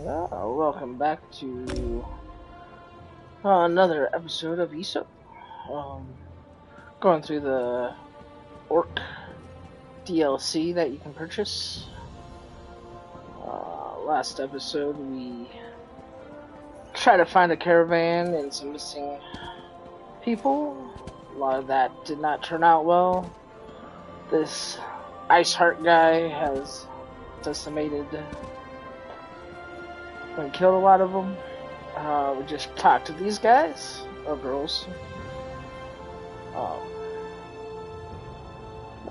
Welcome back to another episode of ESO. Going through the Orc DLC that you can purchase. Last episode we tried to find a caravan and some missing people. A lot of that did not turn out well. This Ice Heart guy has decimated and killed a lot of them. We just talked to these guys, or girls.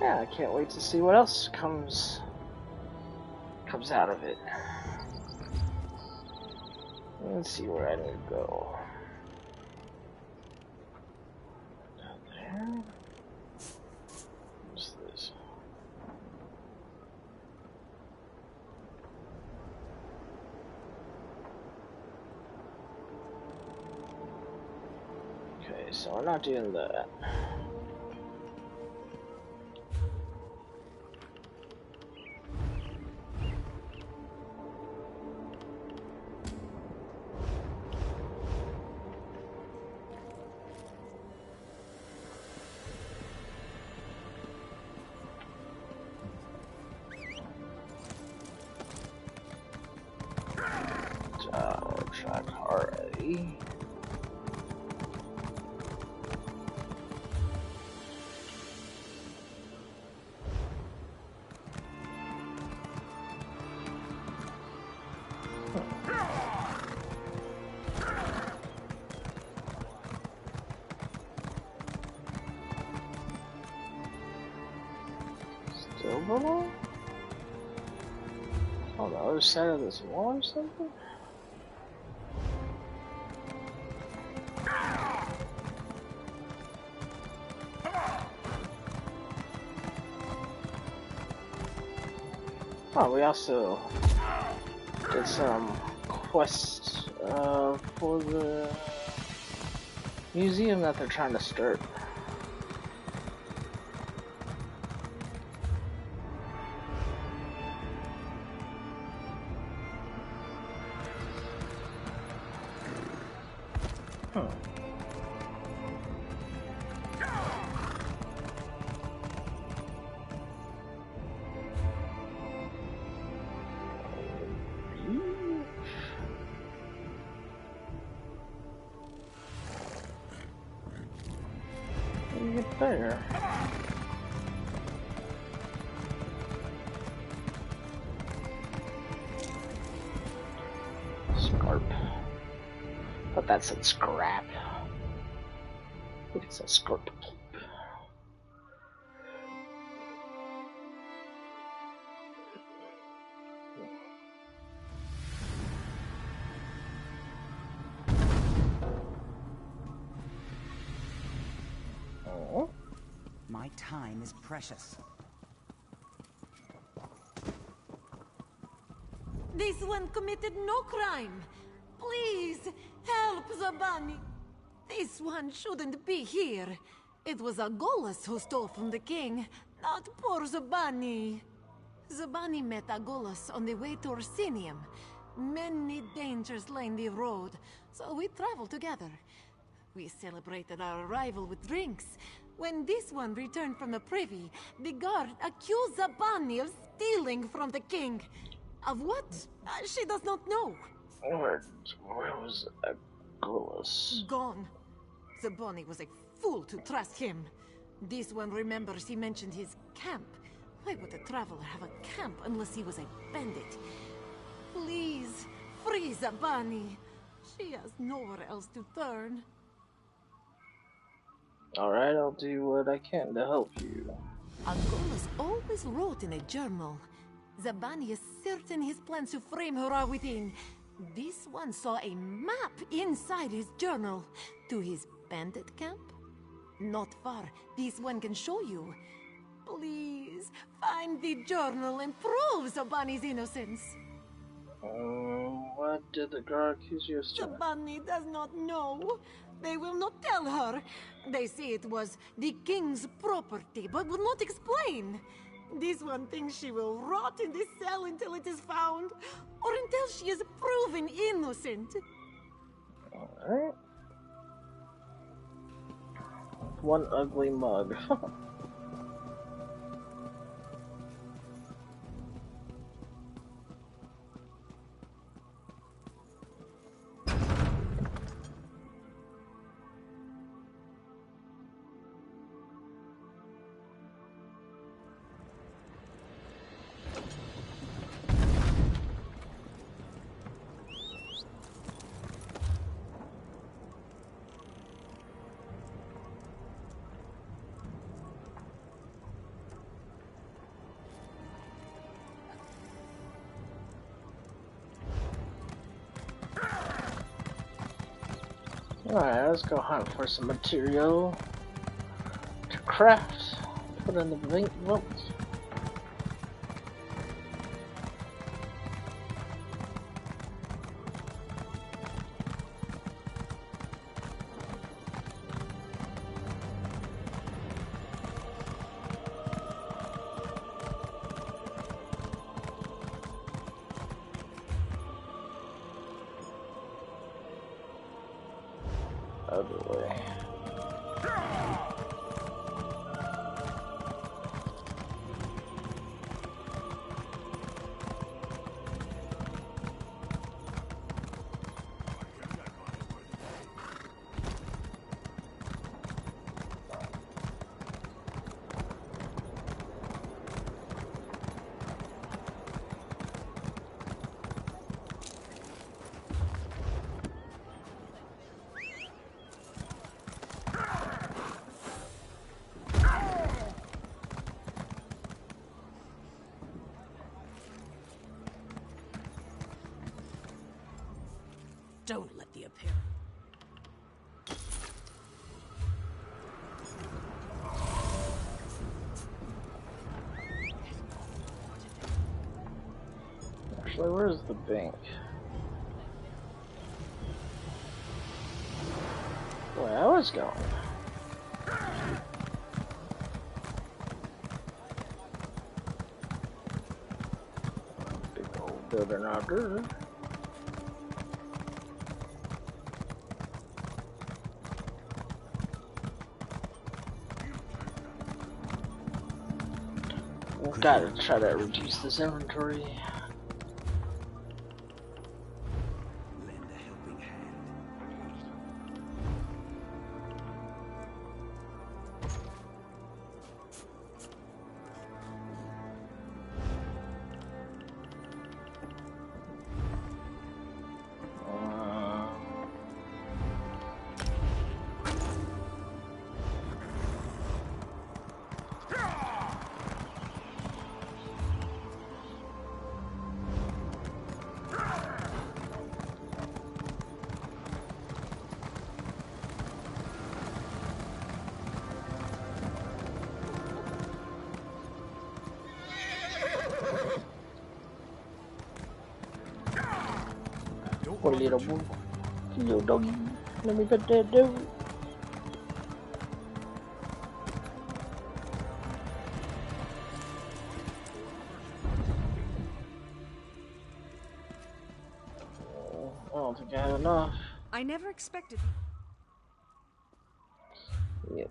Yeah, I can't wait to see what else comes out of it. Let's see where I need to go. Down there. What's this? Okay, so we're not doing that. Track already. Still below? On the other side of this wall or something? Oh, we also did some quests for the museum that they're trying to start. Get there. Scarp. But that said scrap. Look, it says scarp keep. My time is precious. This one committed no crime. Please, help Zabani. This one shouldn't be here. It was Agolus who stole from the king, not poor Zabani. Zabani met Agolus on the way to Orsinium. Many dangers lined the road, so we traveled together. We celebrated our arrival with drinks. When this one returned from the privy, the guard accused Zabani of stealing from the king. Of what? She does not know. Where was Agolus? Gone. Zabani was a fool to trust him. This one remembers he mentioned his camp. Why would a traveler have a camp unless he was a bandit? Please, free Zabani. She has nowhere else to turn. Alright, I'll do what I can to help you. Agolus always wrote in a journal. Zabani is certain his plans to frame her are within. This one saw a map inside his journal to his bandit camp. Not far. This one can show you. Please, find the journal and prove Zabani's innocence. What did the guard accuse you of stealing? Zabani does not know. They will not tell her. They say it was the king's property, but will not explain. This one thinks she will rot in this cell until it is found, or until she is proven innocent. Alright. One ugly mug. Alright, let's go hunt for some material to craft. Put in the bank vault. Ugly. Don't let the appearance. Actually, where's the bank? Where I was going. Big old building out there. We've got to try to reduce this inventory. Lend a helping hand. Poor little boy. Little doggy. Let me pet that dog. I don't think I have enough. I never expected. Yep.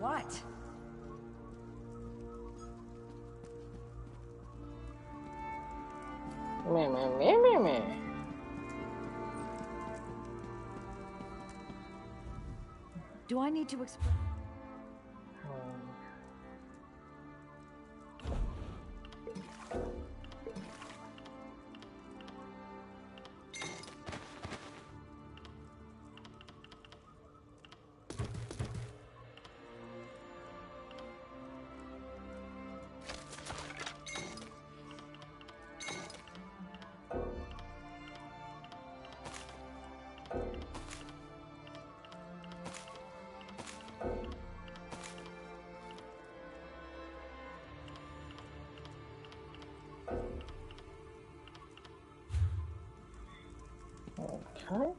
What? Me. Do I need to explain? Okay.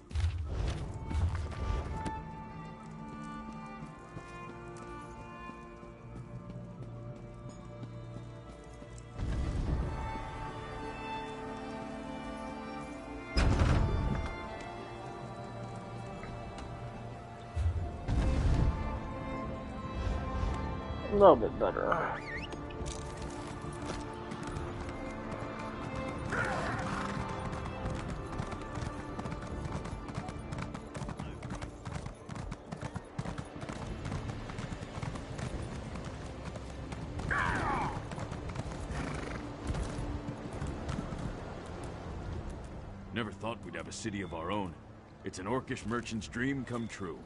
little bit better. Never thought we'd have a city of our own. It's an orcish merchant's dream come true.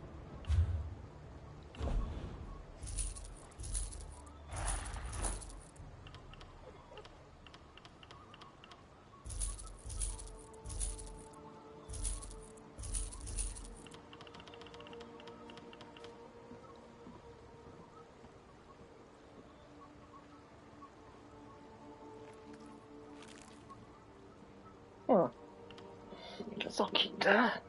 Huh. Guess I'll keep that.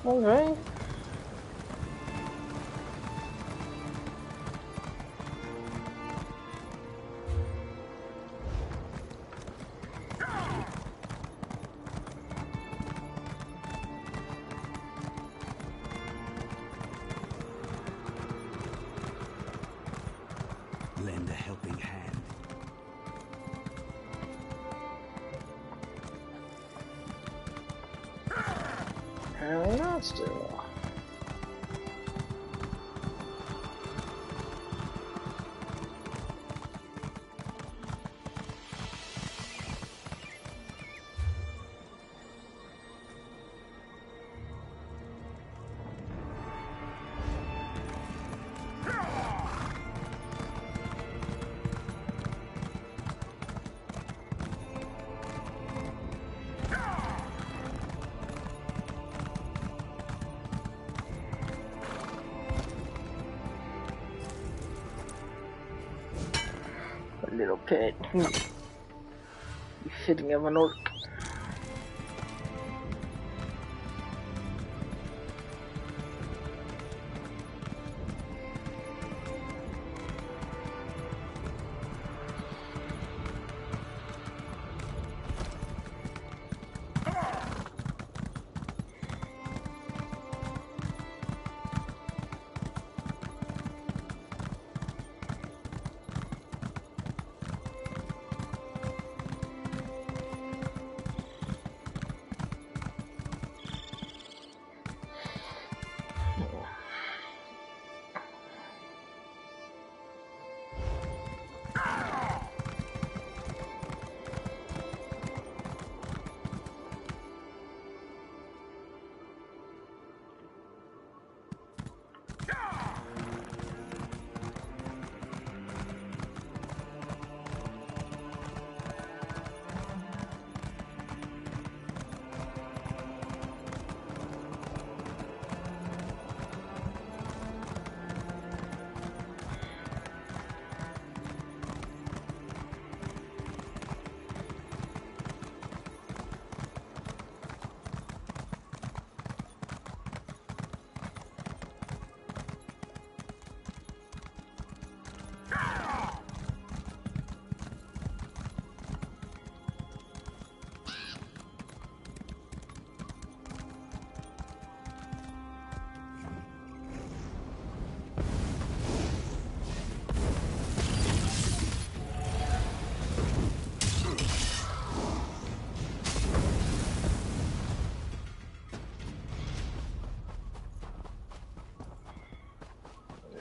Okay. Lend a helping hand. Apparently not still. A little pet. Fitting of an orc.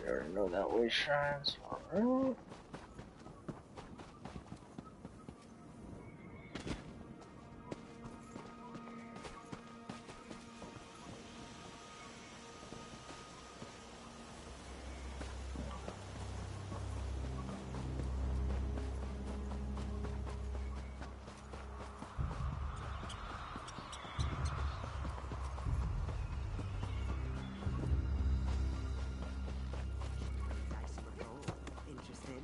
I already know that way shines. Alright. Interested?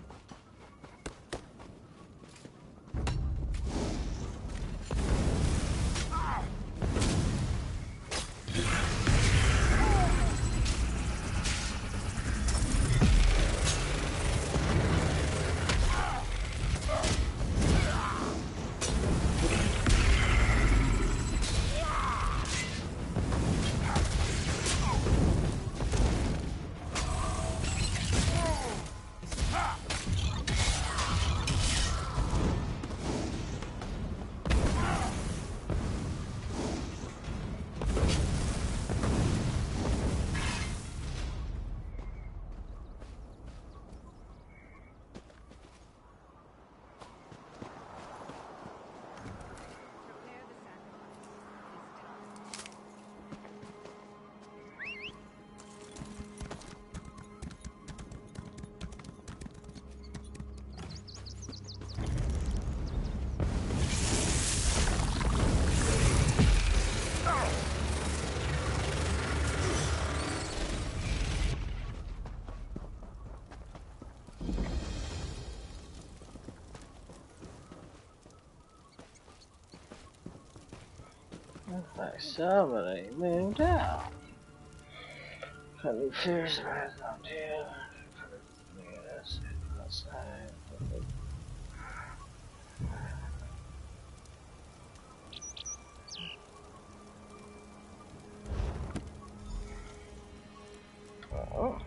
Like somebody moved out. Funny fears arise on you. Yes, outside. Oh.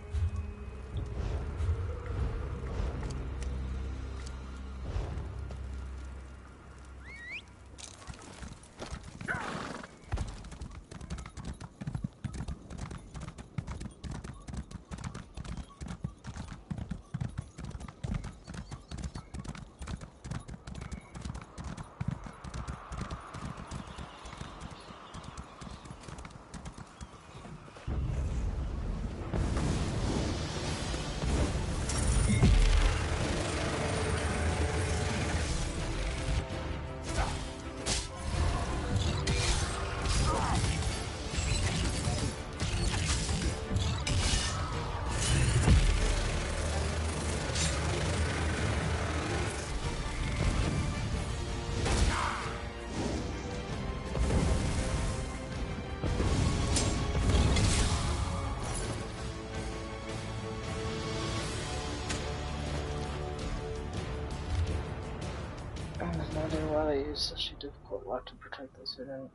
There's no idea why they use such a difficult lock to protect this hidden.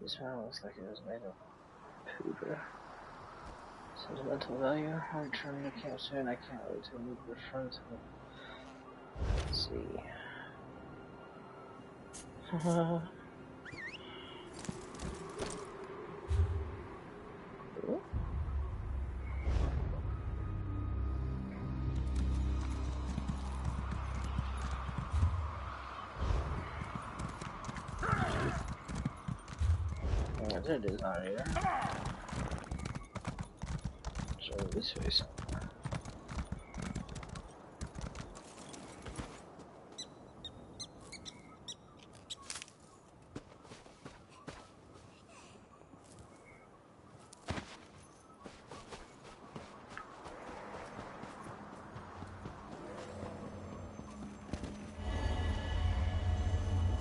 This one looks like it was made of powder. Sentimental value. I return to camp soon. I can't wait to meet your friends. Let's see. Cool. Oh, there it is on here. So this way somewhere.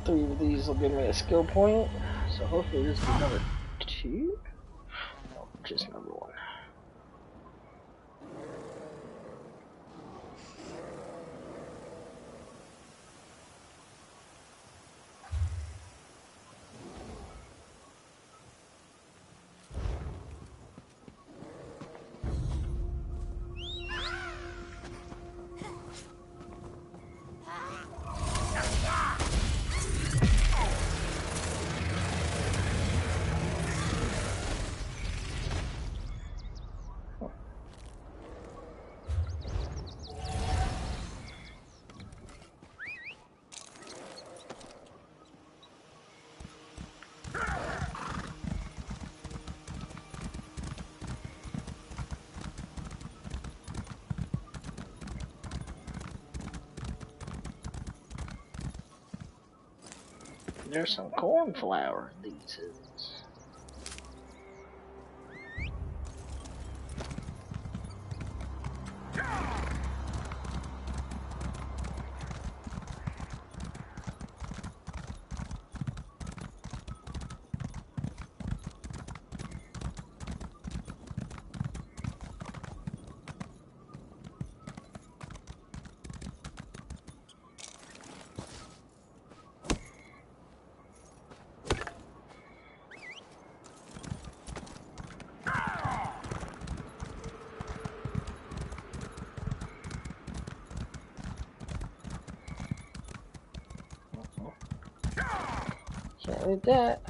Three of these will give me a skill point, so hopefully this is number 2. No, just number 1. There's some cornflower in these hills. Can't leave that.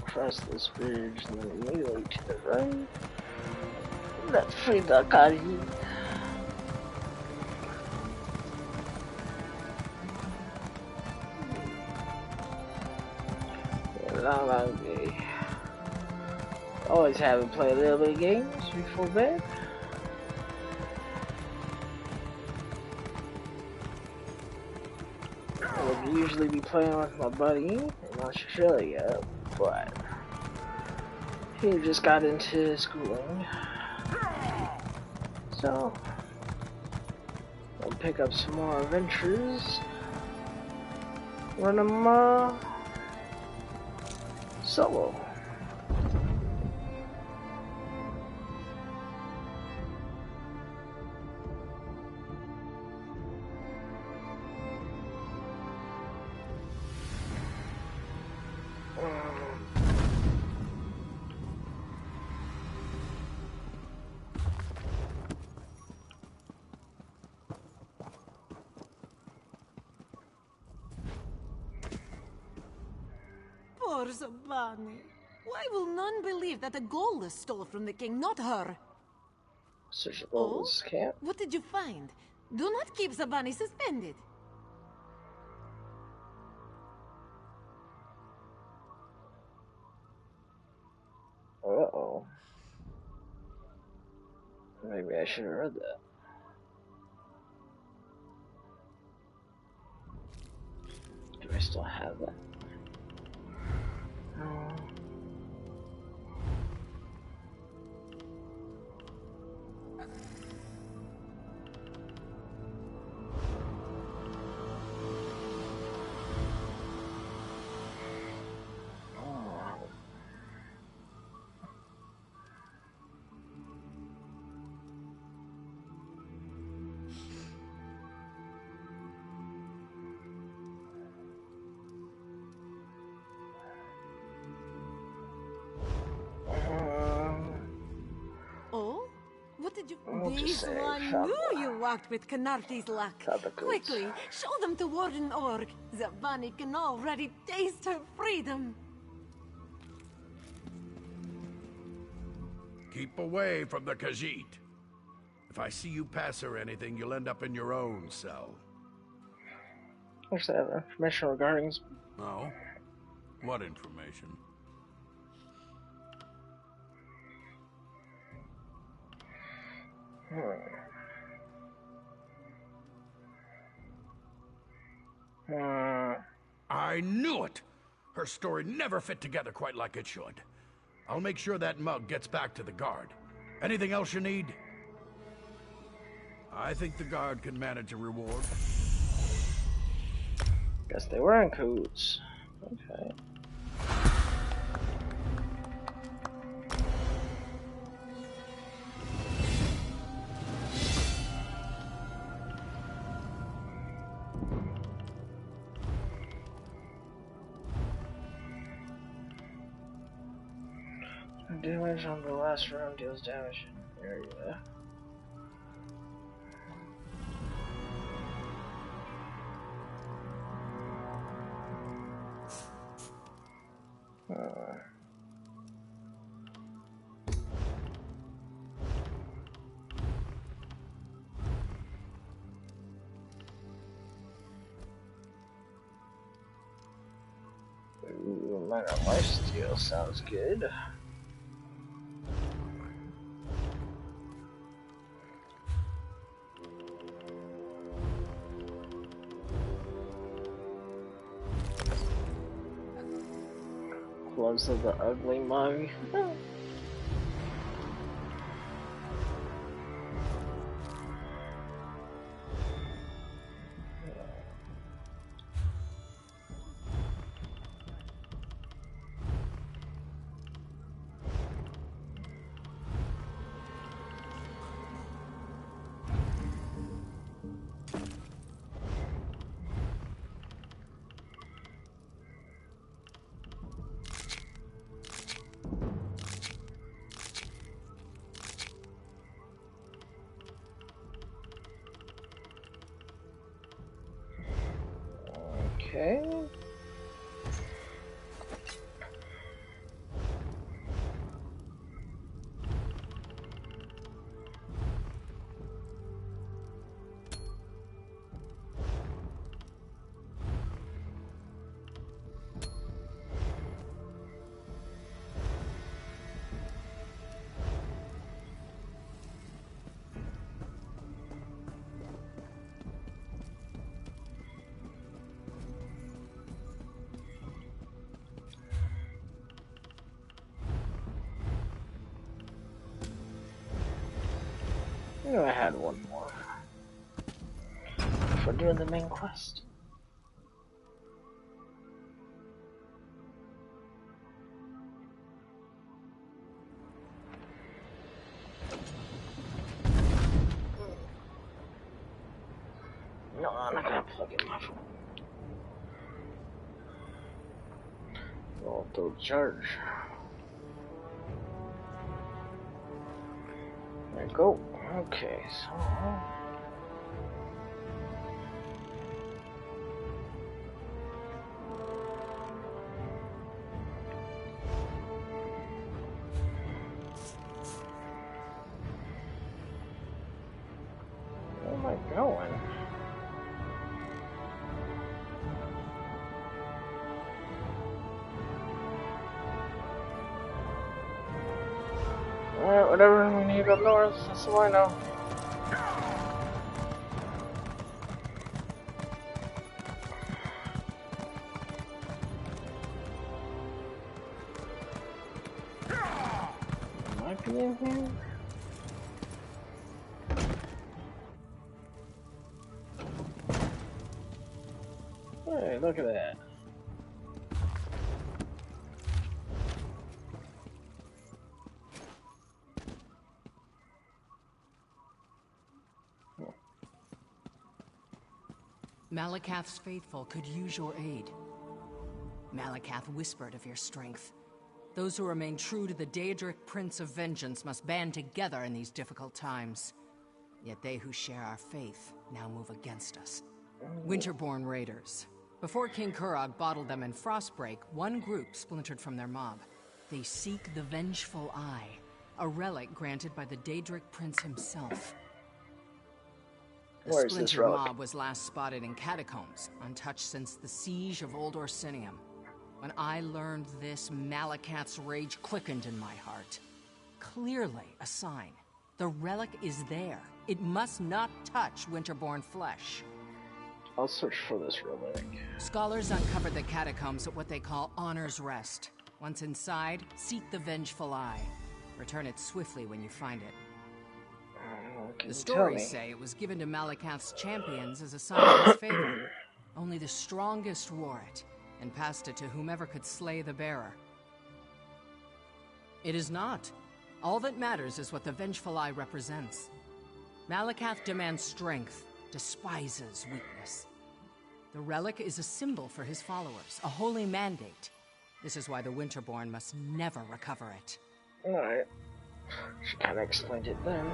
Cross this bridge and then immediately to the right. Let's free the Kari. Always having played a little bit of games before bed. I would usually be playing with my buddy in Australia, but he just got into schooling. So, I'll pick up some more adventures. Run them solo. Poor Zabani. Why will none believe that a Gola stole from the king, not her? Search the Gold's camp. What did you find? Do not keep Zabani suspended. Uh-oh. Maybe I should have read that. Do I still have that? No. What did you... I'll just This say one knew you walked with Canarti's luck. Quickly, show them to Warden Orc. Zabani can already taste her freedom. Keep away from the Khajiit. If I see you pass her anything, you'll end up in your own cell. Actually, I have information regarding... Oh? What information? I knew it! Her story never fit together quite like it should. I'll make sure that mug gets back to the guard. Anything else you need? I think the guard can manage a reward. Guess they were in cahoots. Okay. Damage on the last round deals damage in the area. Ooh, minor lifesteal sounds good. Gloves of the ugly mug. Okay. knew I had one more for doing the main quest. No, I'm not gonna plug in my phone. I'll throw the charge. There you go. Okay, so. Where am I going? Alright, whatever, we need to go north, that's all I know. Might be in here. Hey, look at that. Malakath's faithful could use your aid. Malakath whispered of your strength. Those who remain true to the Daedric Prince of Vengeance must band together in these difficult times. Yet they who share our faith now move against us. Winterborn raiders. Before King Kurog bottled them in Frostbreak, one group splintered from their mob. They seek the Vengeful Eye, a relic granted by the Daedric Prince himself. The Where's this splintered relic? mob was last spotted in catacombs, untouched since the siege of Old Orsinium. When I learned this, Malakath's rage quickened in my heart. Clearly a sign. The relic is there. It must not touch Winterborn flesh. I'll search for this relic. Scholars uncovered the catacombs at what they call Honor's Rest. Once inside, seek the Vengeful Eye. Return it swiftly when you find it. The stories say it was given to Malakath's champions as a sign of his favor. Only the strongest wore it, and passed it to whomever could slay the bearer. It is not. All that matters is what the Vengeful Eye represents. Malakath demands strength, despises weakness. The relic is a symbol for his followers, a holy mandate. This is why the Winterborn must never recover it. Alright. She kinda explained it then.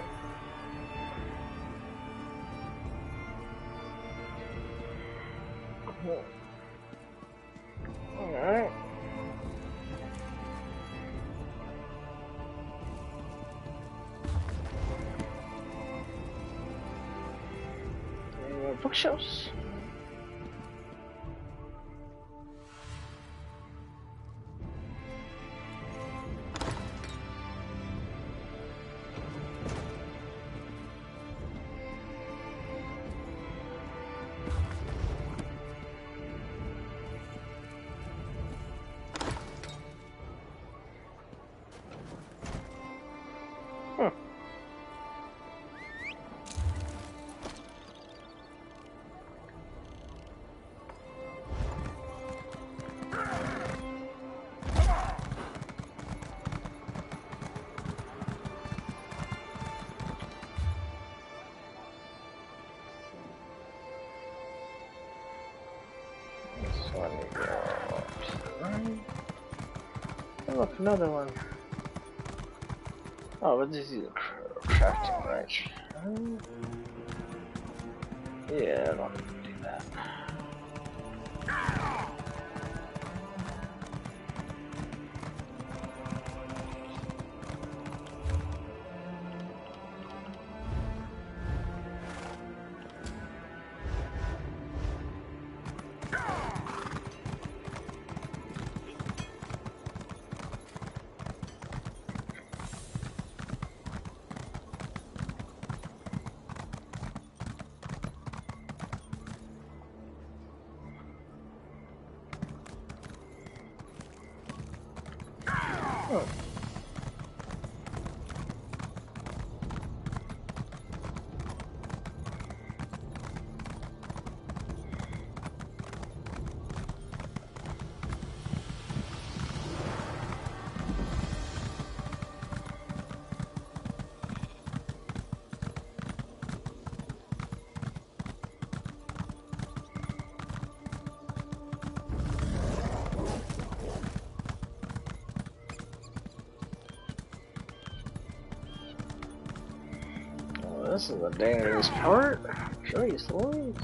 Alright. Any more bookshelves? So let me go up to the right. Oh, look, another one. Oh, but this is a crafting, right? Yeah, I don't need to do that. This is a dangerous part. Jeez Louise.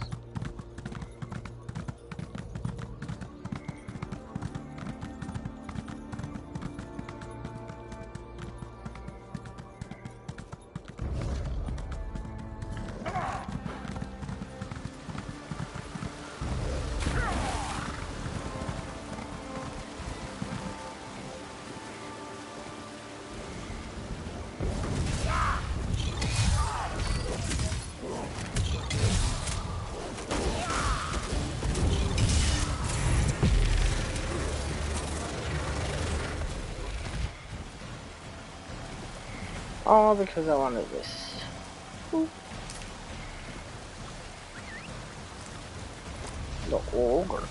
All because I wanted this. Ooh. The ogre.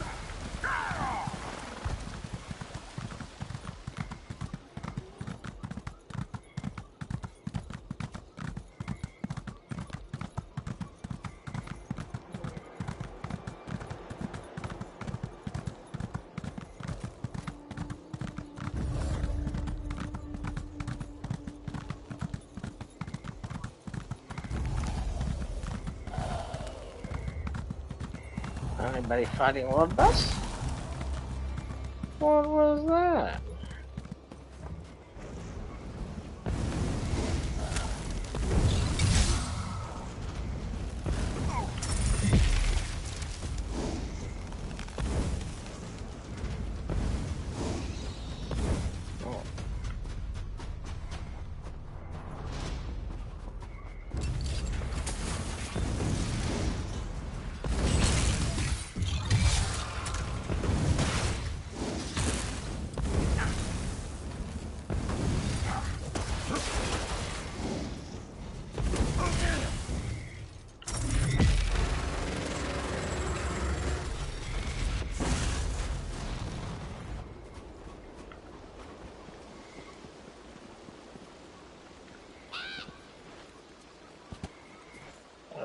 Anybody fighting World Bus? What was that?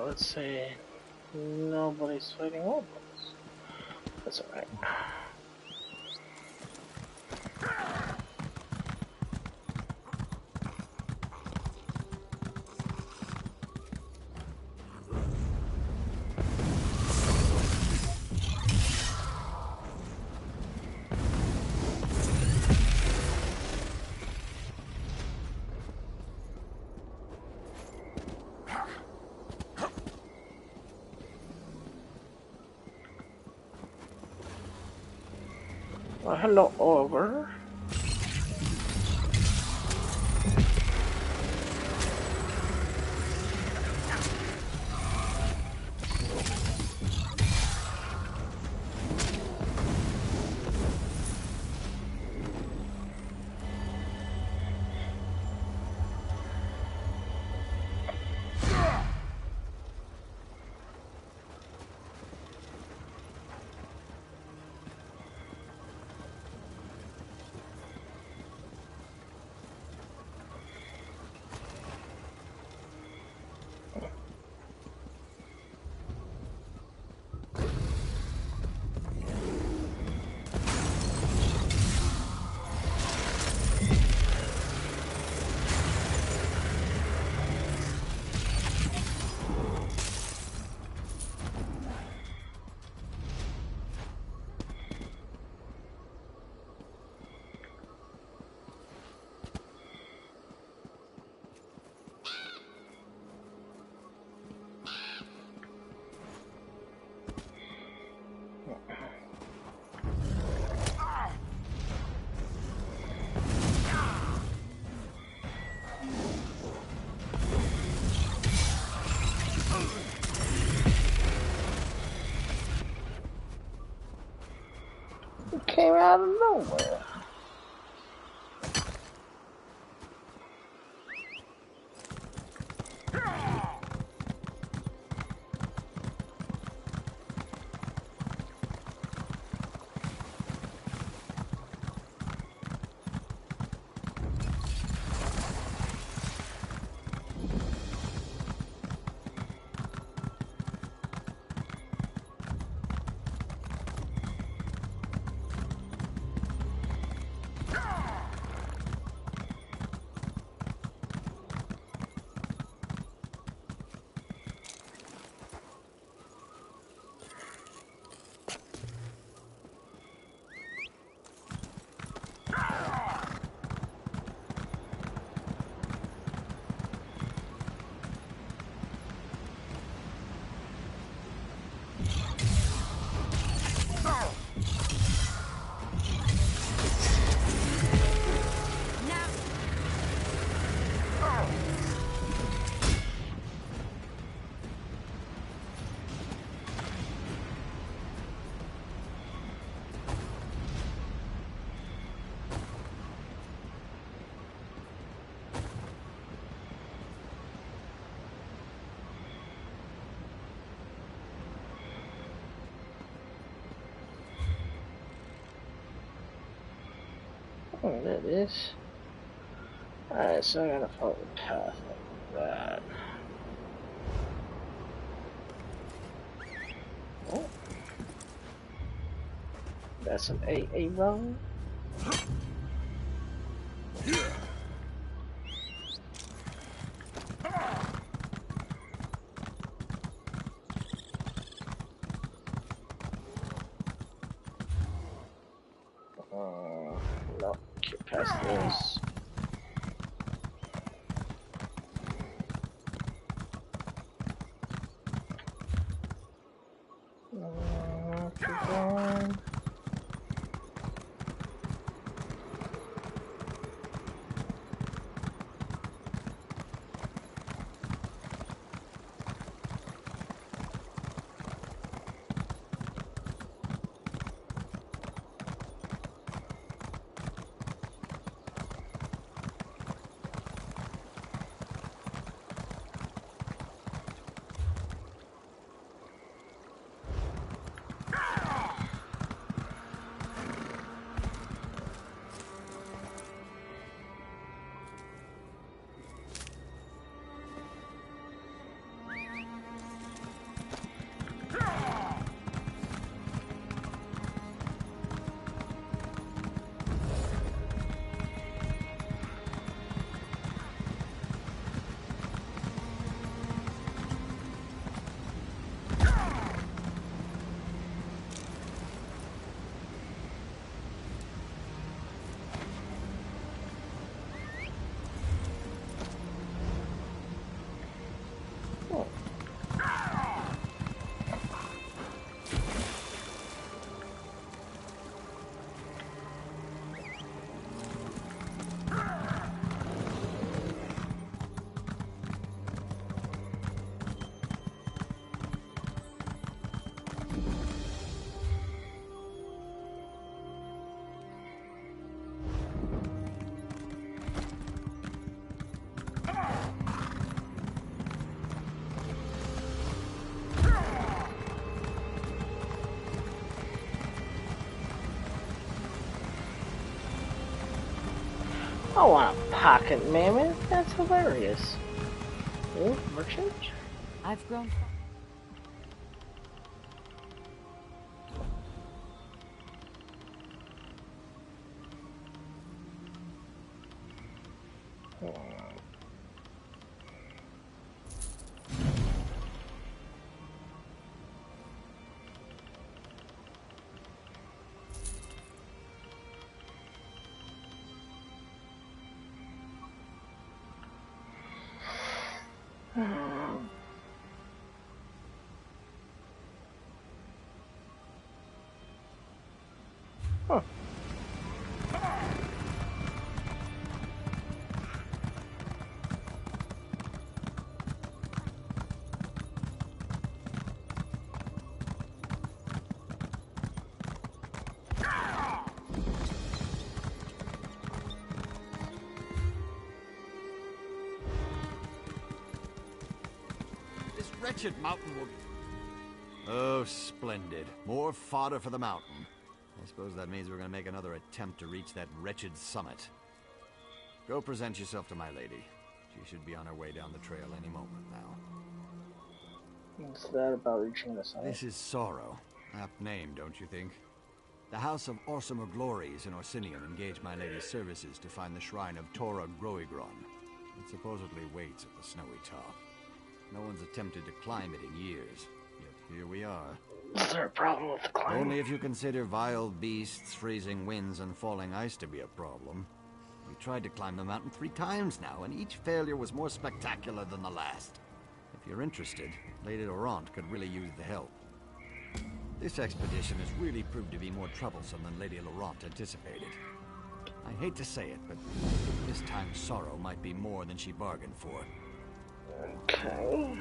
Let's say nobody's fighting World Bus. That's alright. Well, hello, ogre. It came out of nowhere. Oh, there it is. Alright, so I gotta follow the path like that. Oh. That's an AA rung. No, get past this. Keep going. I want a pocket mammoth. That's hilarious. Oh, merchant? I've grown. Huh. This wretched mountain will... Oh, splendid. More fodder for the mountain. I suppose that means we're going to make another attempt to reach that wretched summit. Go present yourself to my lady. She should be on her way down the trail any moment now. What's that about reaching the summit? This is Sorrow. Apt name, don't you think? The House of Orsimer Glories in Orsinium engaged my lady's services to find the shrine of Tora Groigron. It supposedly waits at the snowy top. No one's attempted to climb it in years, yet here we are. Is there a problem with the climb? Only if you consider vile beasts, freezing winds, and falling ice to be a problem. We tried to climb the mountain 3 times now, and each failure was more spectacular than the last. If you're interested, Lady Laurent could really use the help. This expedition has really proved to be more troublesome than Lady Laurent anticipated. I hate to say it, but this time Sorrow might be more than she bargained for. Okay.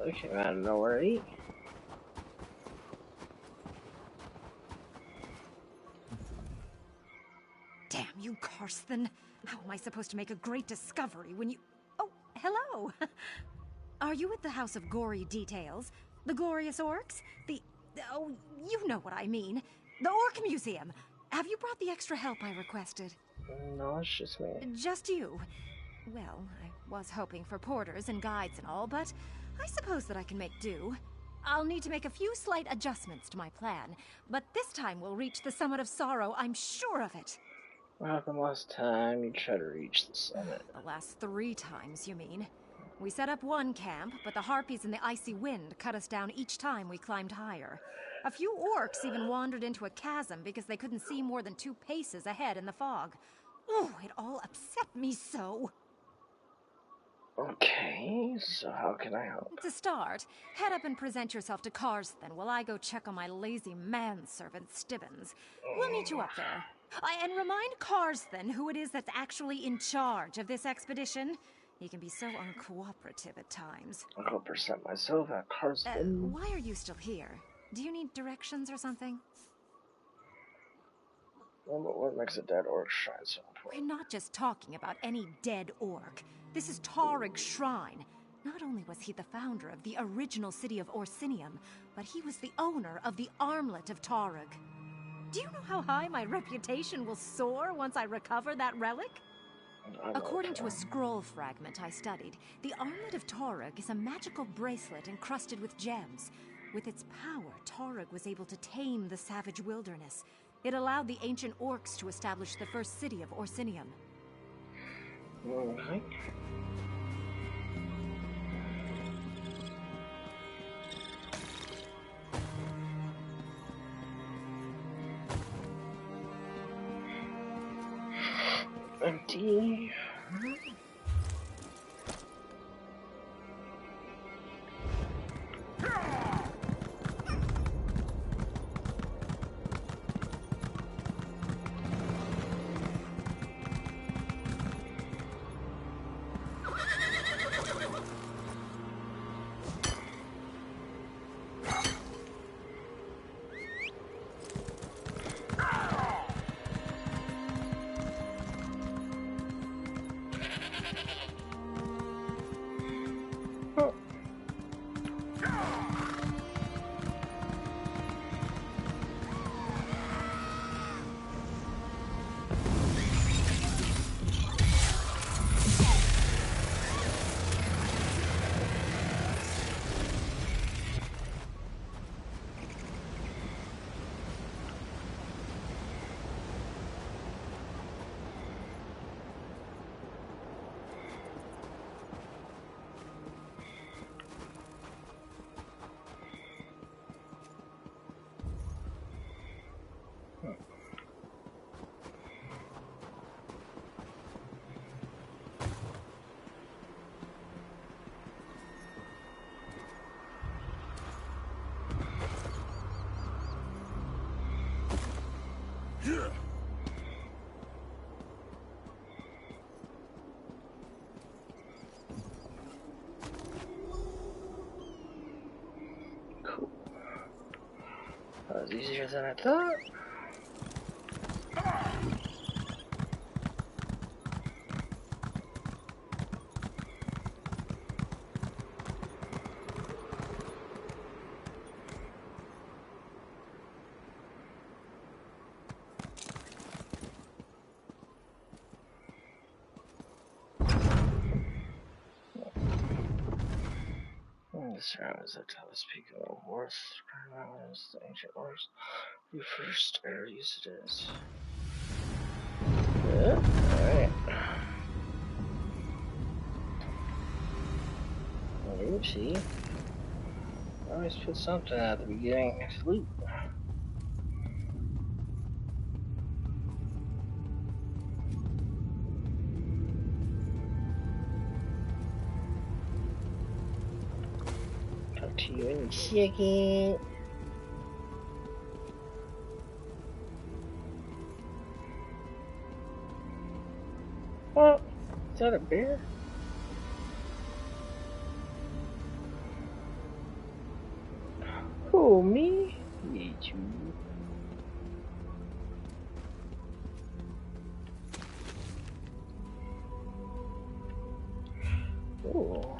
It came out of nowhere. Eh? Damn you, Karsten. How am I supposed to make a great discovery when you... Oh, hello. Are you at the House of Gory Details? The Glorious Orcs? Oh, you know what I mean. The Orc Museum. Have you brought the extra help I requested? No, it's just me. Just you. Well, I was hoping for porters and guides and all, but I suppose that I can make do. I'll need to make a few slight adjustments to my plan, but this time we'll reach the Summit of Sorrow, I'm sure of it. What happened last time you tried to reach the summit? The last 3 times, you mean? We set up one camp, but the harpies and the icy wind cut us down each time we climbed higher. A few orcs even wandered into a chasm because they couldn't see more than 2 paces ahead in the fog. Oh, it all upset me so. Okay, so how can I help? To start, head up and present yourself to Karsten while I go check on my lazy manservant Stibbins. We'll meet you up there. And remind Karsten who it is that's actually in charge of this expedition. He can be so uncooperative at times. I'll go present myself at Karsten. Why are you still here? Do you need directions or something? Well, but what makes a dead orc shrine so important? We're not just talking about any dead orc. This is Taurig's shrine. Not only was he the founder of the original city of Orsinium, but he was the owner of the armlet of Taurig. Do you know how high my reputation will soar once I recover that relic? According to a scroll fragment I studied, the armlet of Taurig is a magical bracelet encrusted with gems. With its power, Taurig was able to tame the savage wilderness. It allowed the ancient orcs to establish the first city of Orsinium. Okay. Empty. Cool. That was easier than I thought. This round is the tallest peak of the North. Crown is the ancient Norse. The first areas it is. Yeah, alright. Oopsie. I always put something at the beginning of loot. Talk to you in a second. What? Is that a bear? Oh, me? Me too. Oh.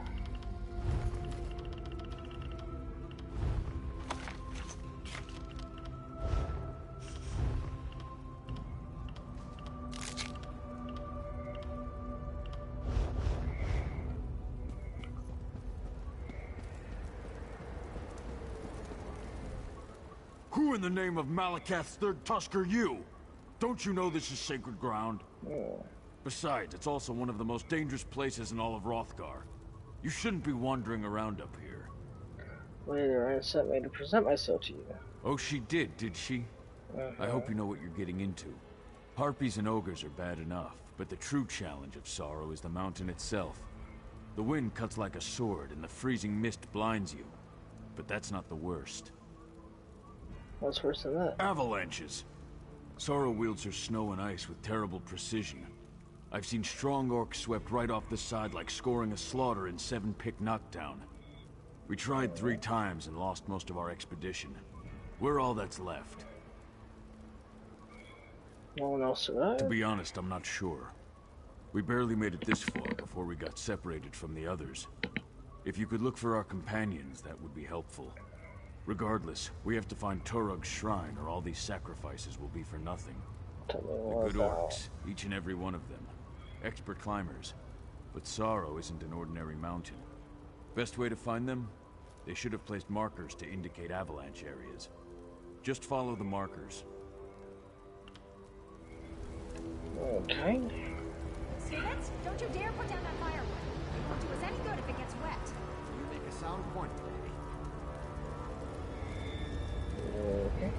Who in the name of Malakath's third tusk are you? Don't you know this is sacred ground? Oh. Besides, it's also one of the most dangerous places in all of Hrothgar. You shouldn't be wandering around up here. Later, I sent me to present myself to you. Oh, she did she? I hope you know what you're getting into. Harpies and ogres are bad enough, but the true challenge of sorrow is the mountain itself. The wind cuts like a sword, and the freezing mist blinds you. But that's not the worst. What's worse than that? Avalanches! Sorrow wields her snow and ice with terrible precision. I've seen strong orcs swept right off the side like scoring a slaughter in 7-pick knockdown. We tried 3 times and lost most of our expedition. We're all that's left. No one else survived? To be honest, I'm not sure. We barely made it this far before we got separated from the others. If you could look for our companions, that would be helpful. Regardless, we have to find Torug's shrine or all these sacrifices will be for nothing. Tell me The more good about. orcs, each and every one of them. Expert climbers. But Sorrow isn't an ordinary mountain. Best way to find them? They should have placed markers to indicate avalanche areas. Just follow the markers. Okay. Students, don't you dare put down that firewood. It won't do us any good if it gets wet. You make a sound point, lady. Okay.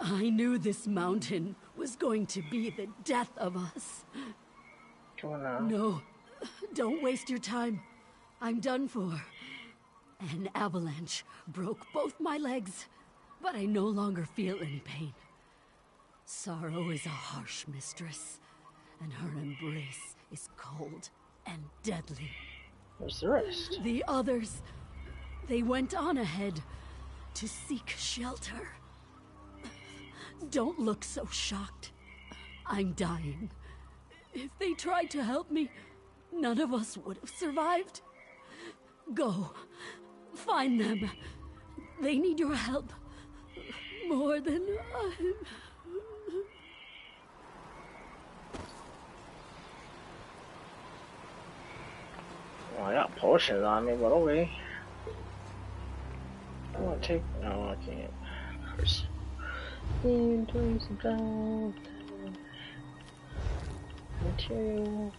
I knew this mountain was going to be the death of us. Come on now. No, don't waste your time. I'm done for. An avalanche broke both my legs, but I no longer feel any pain. Sorrow is a harsh mistress, and her embrace is cold and deadly. Where's the rest? The others, they went on ahead to seek shelter. Don't look so shocked. I'm dying. If they tried to help me, none of us would have survived. Go. Find them. They need your help. More than I... Well, I got potions on me, but okay. I want to take... No, I can't. Of course. Inventory, subtract... Material...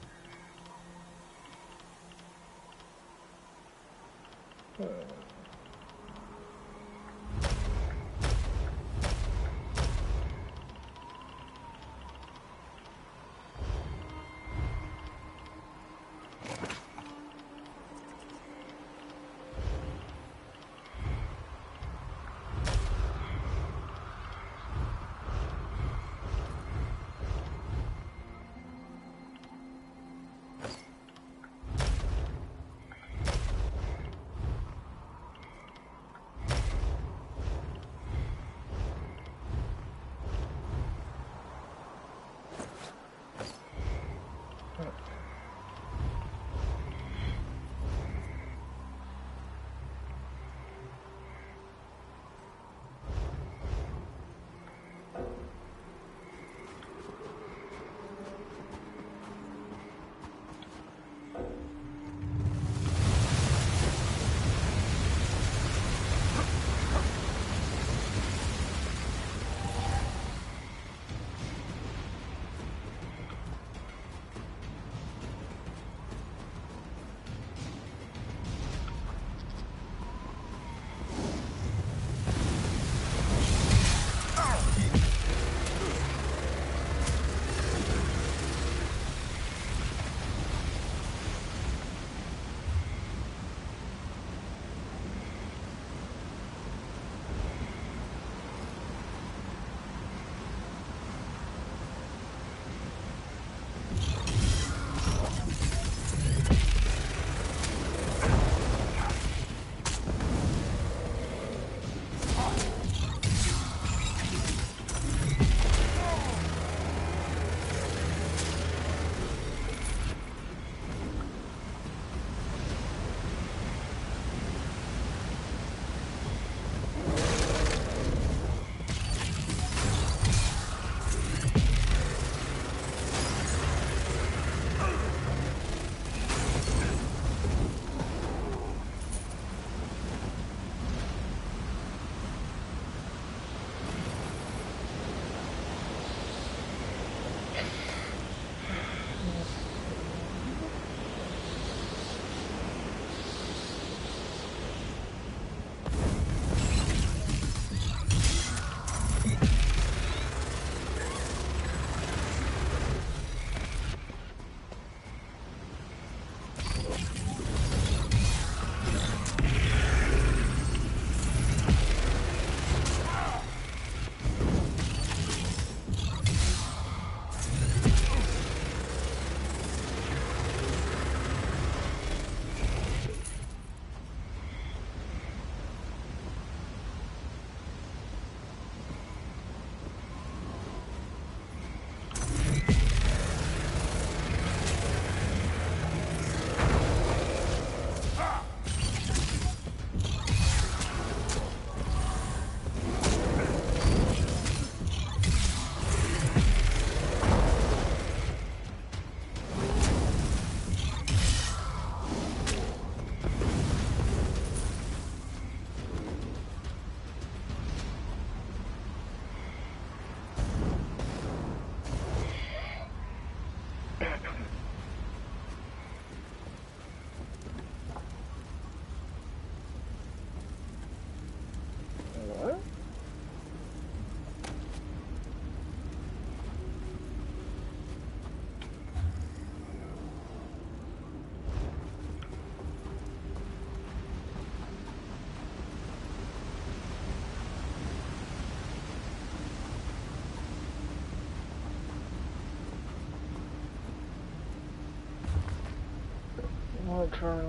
don't turn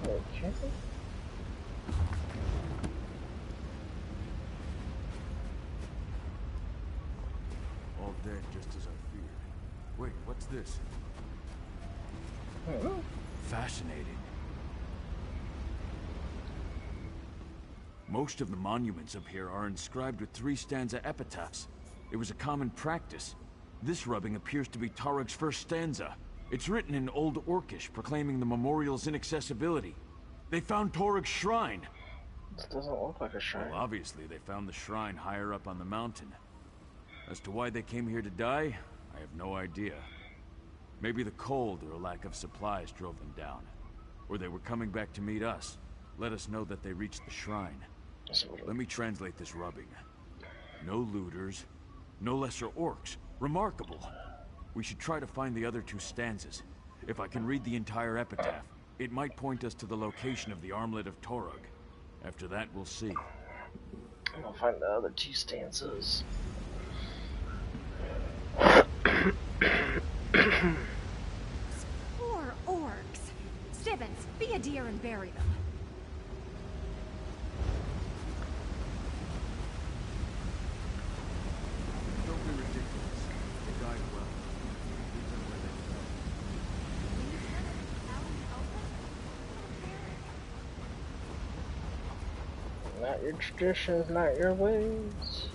okay. All dead, just as I feared. Wait, what's this? Fascinating. Most of the monuments up here are inscribed with 3-stanza epitaphs. It was a common practice. This rubbing appears to be Tarug's first stanza. It's written in Old Orcish, proclaiming the memorial's inaccessibility. They found Tarug's shrine! This doesn't look like a shrine. Well, obviously they found the shrine higher up on the mountain. As to why they came here to die, I have no idea. Maybe the cold or a lack of supplies drove them down. Or they were coming back to meet us. Let us know that they reached the shrine. Let me translate this rubbing. No looters, no lesser orcs. Remarkable. We should try to find the other 2 stanzas. If I can read the entire epitaph, it might point us to the location of the armlet of Torug. After that, we'll see. I'm gonna find the other 2 stanzas. Poor orcs. Stibbins, be a dear and bury them. Don't be ridiculous. They died well. Leave them where they fell. Not your traditions, not your ways.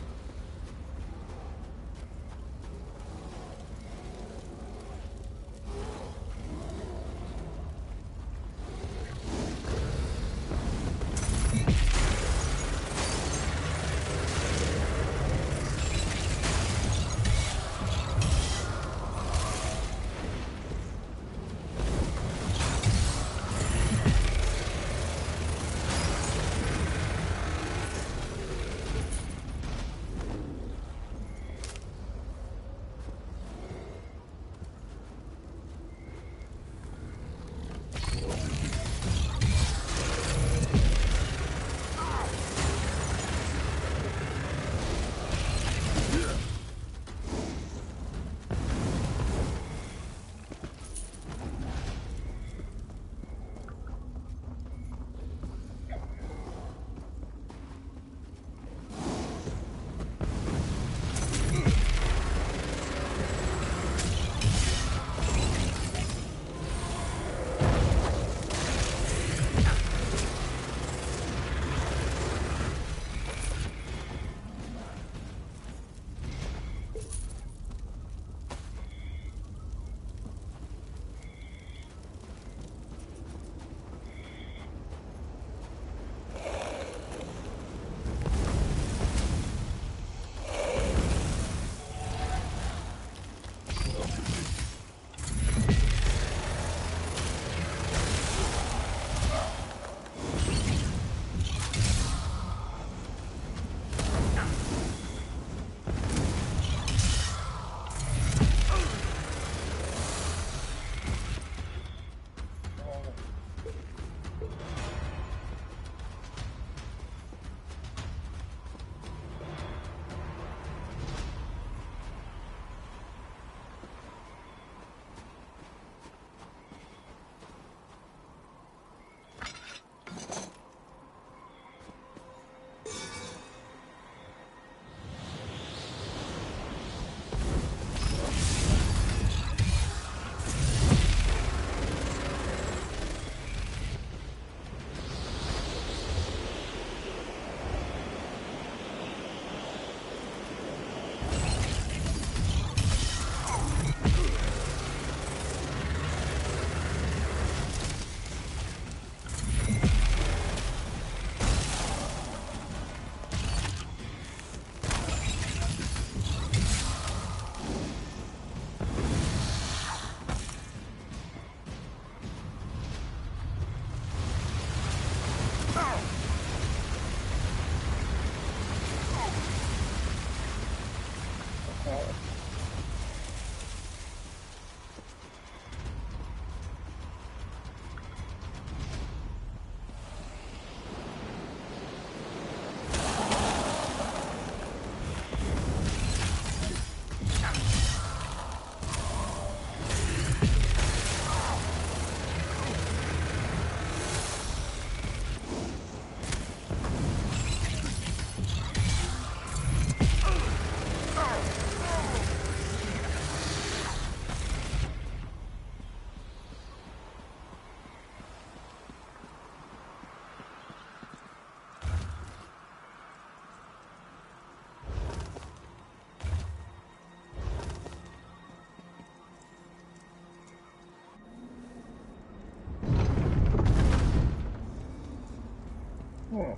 Hmm.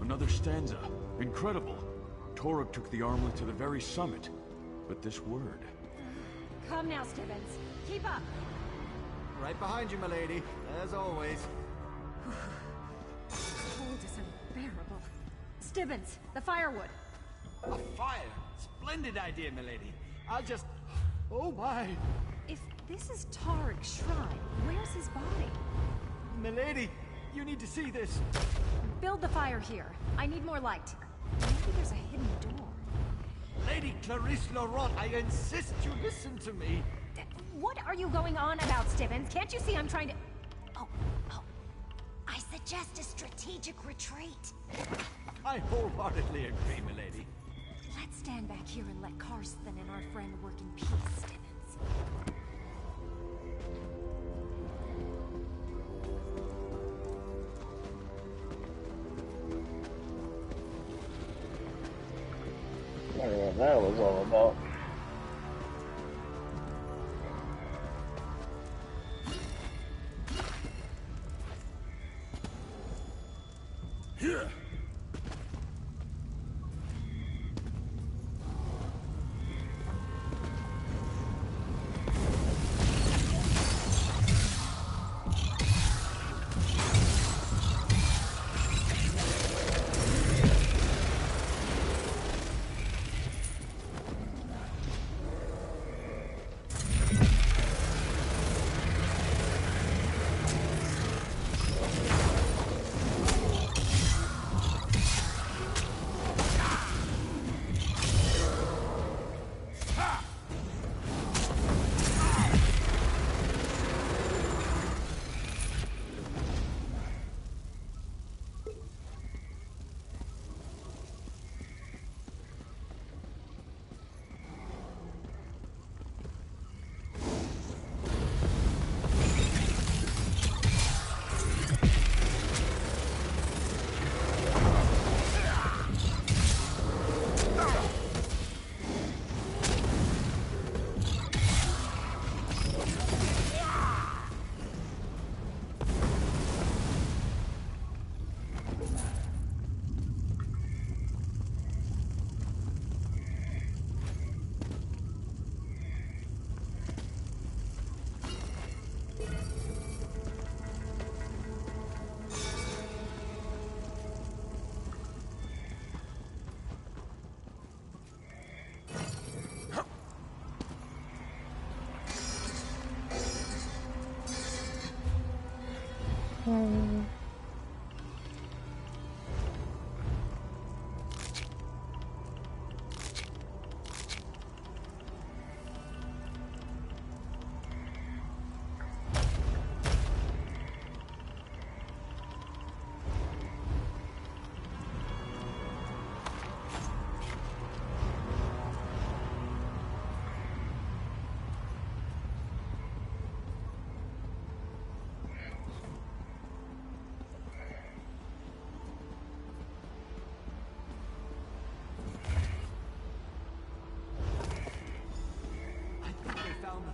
Another stanza. Incredible. Toruk took the armlet to the very summit. But this word... Come now, Stibbons. Keep up. Right behind you, milady, as always. Cold is unbearable. Stibbons, the firewood. A fire! Splendid idea, milady. I'll just... Oh my! If this is Tarik's shrine, where's his body? Milady, you need to see this. Build the fire here. I need more light. Maybe there's a hidden door. Lady Clarice Laurent, I insist you listen to me. What are you going on about, Stibbons? Can't you see I'm trying to... Oh. I suggest a strategic retreat. I wholeheartedly agree, milady. Let's stand back here and let Karsten and our friend work in peace, Stibbons. I don't know what that was all about.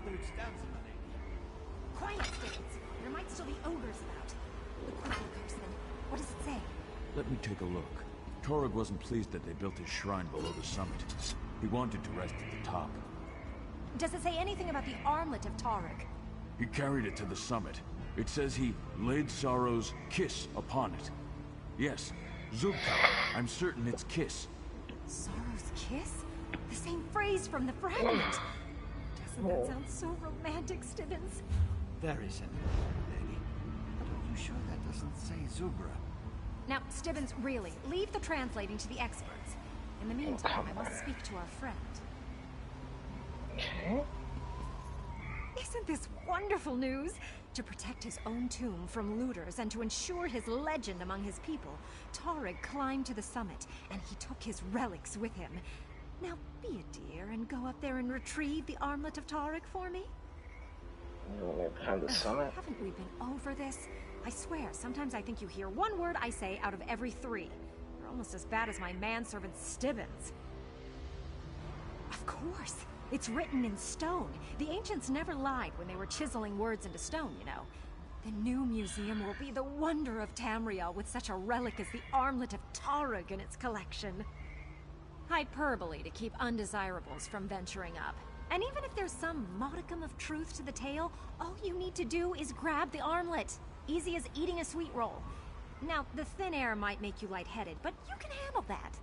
third stanza, my lady. Quiet, Stibbons. There might still be ogres about. Quickly, Karsten. What does it say? Let me take a look. Torug wasn't pleased that they built his shrine below the summit. He wanted to rest at the top. Does it say anything about the armlet of Tarug? He carried it to the summit. It says he laid Sorrow's kiss upon it. Yes, Zugka. I'm certain it's kiss. Sorrow's kiss? The same phrase from the fragment. Doesn't that sound so romantic, Stibbons? Very sentimental, lady. But are you sure that doesn't say Zubra? Now, Stibbons, really, leave the translating to the experts. In the meantime, I must speak to our friend. Okay. Isn't this wonderful news? To protect his own tomb from looters and to ensure his legend among his people, Tarug climbed to the summit, and he took his relics with him. Now, be a dear and go up there and retrieve the armlet of Tarug for me. Find the summit. Haven't we been over this? I swear, sometimes I think you hear one word I say out of every 3. You're almost as bad as my manservant Stibbins. Of course. It's written in stone. The ancients never lied when they were chiseling words into stone, you know. The new museum will be the wonder of Tamriel with such a relic as the armlet of Tarug in its collection. Hyperbole to keep undesirables from venturing up. And even if there's some modicum of truth to the tale, all you need to do is grab the armlet. Easy as eating a sweet roll. Now, the thin air might make you lightheaded, but you can handle that.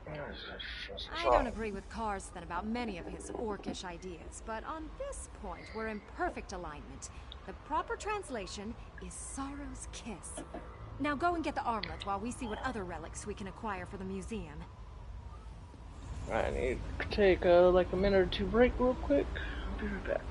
I don't agree with Karsten about many of his orcish ideas, but on this point, we're in perfect alignment. The proper translation is Sorrow's Kiss. Now go and get the armlet while we see what other relics we can acquire for the museum. I need to take like a minute or 2 break real quick. I'll be right back.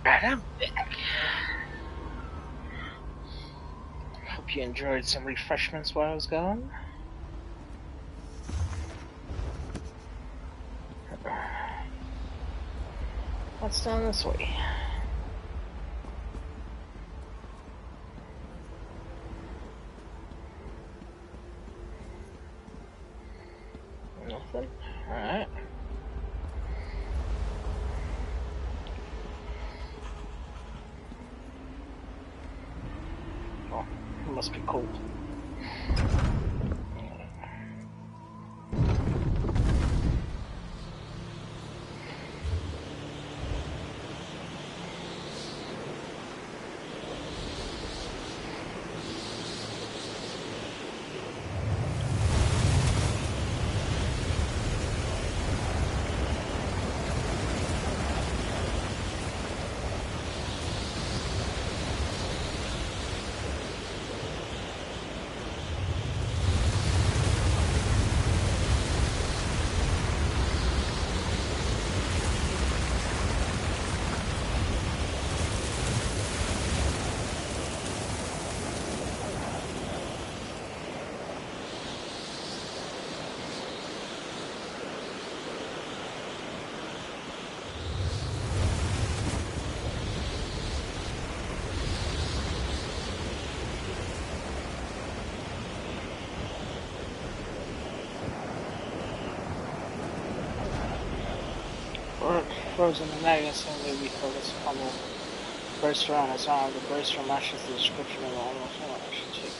Alright, I'm back. Hope you enjoyed some refreshments while I was gone. What's down this way? Nothing? Alright. Oh, it must be cold. Frozen the magazine may be focused upon the burst around his arm. The burst matches the description of the almost I should check it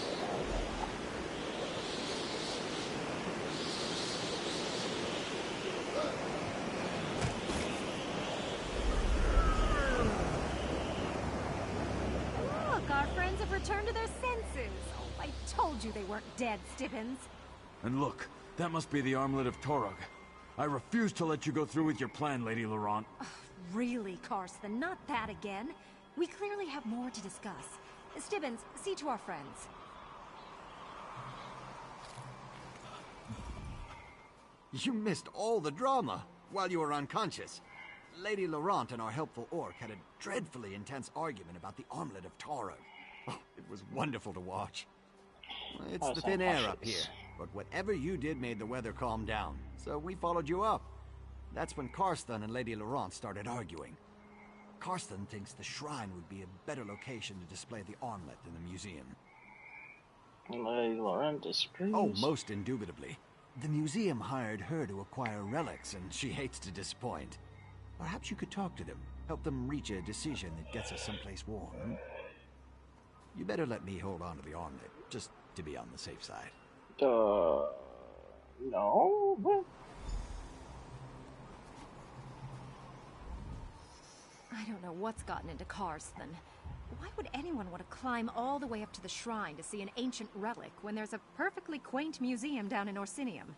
out. Look, our friends have returned to their senses. Oh, I told you they weren't dead, Stibbins. And look, that must be the armlet of Torog. I refuse to let you go through with your plan, Lady Laurent. Really, Karsten, not that again. We clearly have more to discuss. Stibbins, see to our friends. You missed all the drama while you were unconscious. Lady Laurent and our helpful orc had a dreadfully intense argument about the armlet of Torog. Oh, it was wonderful to watch. It's the thin air up here, but whatever you did made the weather calm down, so we followed you up. That's when Karsten and Lady Laurent started arguing. Karsten thinks the shrine would be a better location to display the armlet than the museum. Lady Laurent disagrees. Oh, most indubitably. The museum hired her to acquire relics, and she hates to disappoint. Perhaps you could talk to them, help them reach a decision that gets us someplace warm. You better let me hold on to the armlet, just to be on the safe side. No. I don't know what's gotten into Karsten. Why would anyone want to climb all the way up to the shrine to see an ancient relic when there's a perfectly quaint museum down in Orsinium?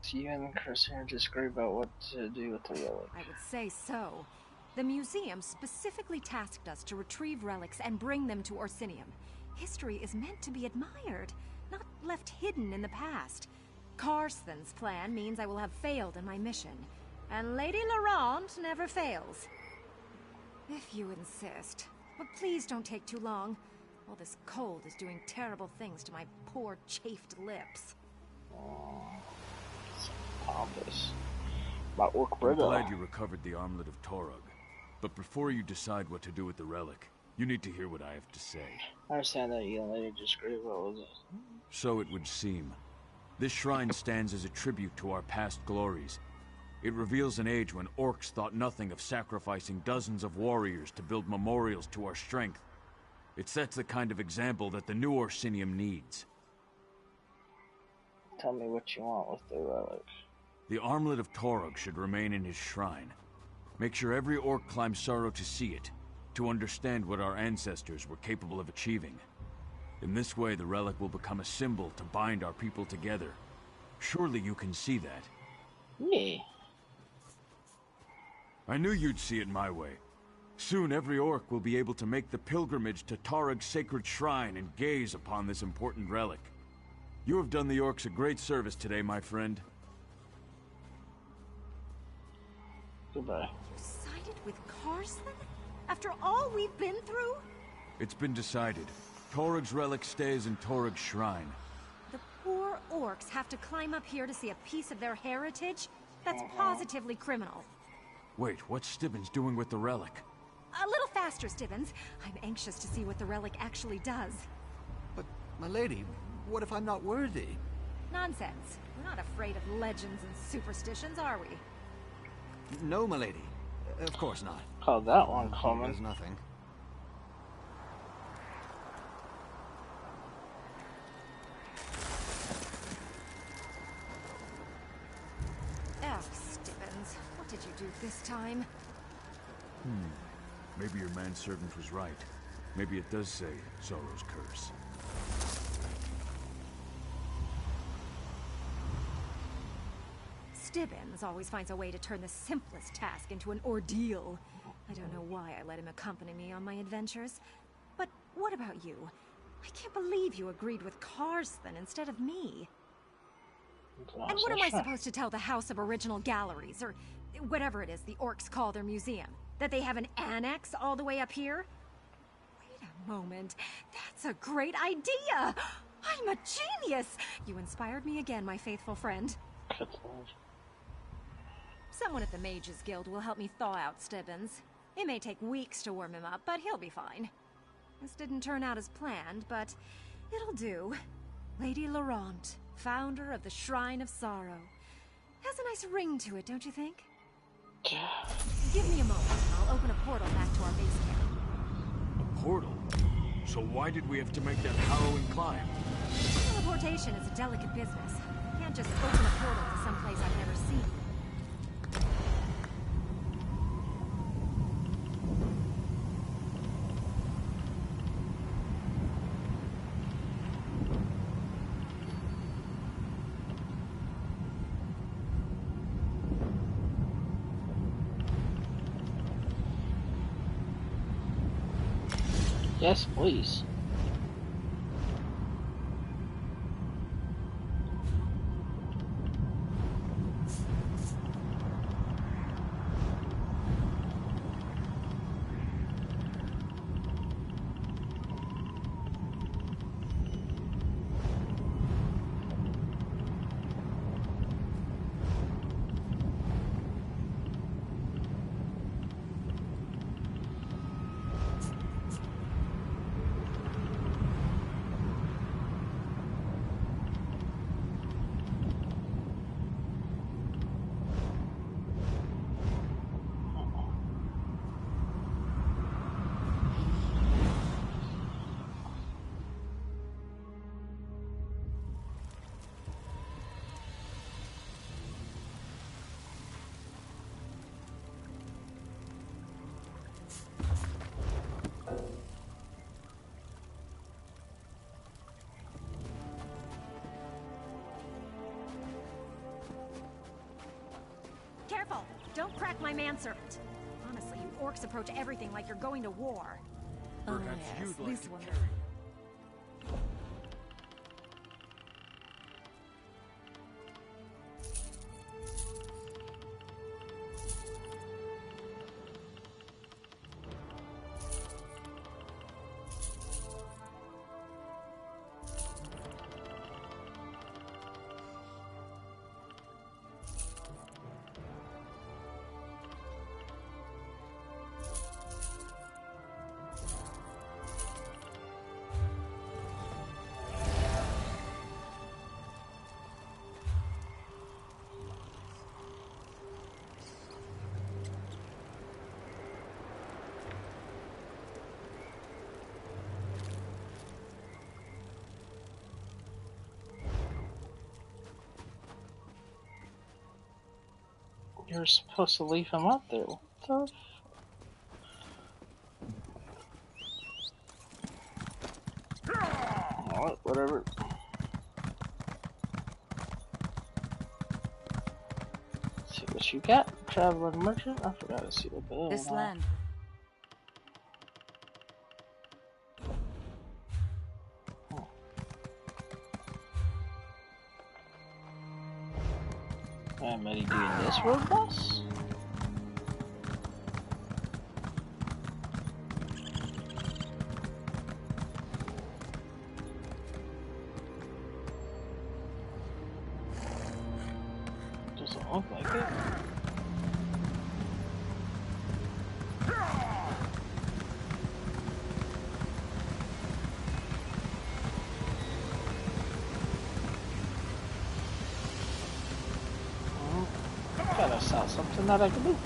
You and Christina disagree about what to do with the relic. I would say so. The museum specifically tasked us to retrieve relics and bring them to Orsinium. History is meant to be admired, not left hidden in the past. Karsten's plan means I will have failed in my mission, and Lady Laurent never fails. If you insist. But please don't take too long. All this cold is doing terrible things to my poor chafed lips. Pompous. My orc I'm brother. glad you recovered the armlet of Torog. But before you decide what to do with the relic, you need to hear what I have to say. I understand that you and Lady disagree. What was it? So it would seem. This shrine stands as a tribute to our past glories. It reveals an age when orcs thought nothing of sacrificing dozens of warriors to build memorials to our strength. It sets the kind of example that the new Orsinium needs. Tell me what you want with the relic. The armlet of Torog should remain in his shrine. Make sure every orc climbs Sorrow to see it, to understand what our ancestors were capable of achieving. In this way, the relic will become a symbol to bind our people together. Surely you can see that. Yeah. I knew you'd see it my way. Soon every orc will be able to make the pilgrimage to Torog's sacred shrine and gaze upon this important relic. You have done the orcs a great service today, my friend. Goodbye. You sided with Carson? After all we've been through? It's been decided. Torug's relic stays in Torug's shrine. The poor orcs have to climb up here to see a piece of their heritage? That's positively criminal. Wait, what's Stibbons doing with the relic? A little faster, Stibbons. I'm anxious to see what the relic actually does. But, my lady, what if I'm not worthy? Nonsense. We're not afraid of legends and superstitions, are we? No, my lady. Of course not. Called that one There's common. nothing. Oh, Stibbons. What did you do this time? Maybe your manservant was right. Maybe it does say Sorrow's curse. Stibbons always finds a way to turn the simplest task into an ordeal. I don't know why I let him accompany me on my adventures. But what about you? I can't believe you agreed with Carson instead of me. And what am I supposed to tell the House of Original Galleries, or whatever it is the orcs call their museum? That they have an annex all the way up here? Wait a moment. That's a great idea! I'm a genius! You inspired me again, my faithful friend. Someone at the Mages Guild will help me thaw out Stibbons. It may take weeks to warm him up, but he'll be fine. This didn't turn out as planned, but it'll do. Lady Laurent, founder of the Shrine of Sorrow. Has a nice ring to it, don't you think? Give me a moment, and I'll open a portal back to our base camp. A portal? So why did we have to make that harrowing climb? Teleportation is a delicate business. You can't just open a portal to someplace I've never seen. Yes, please. Careful! Don't crack my manservant. Honestly, you orcs approach everything like you're going to war. Perhaps yes, you'd like this to one. carry. You're supposed to leave him up there. What the Alright, whatever. See what you got, traveling merchant. I forgot to see what the hell. This land. I'm ready doing this road boss. Look like it. Gotta sell something that I can do.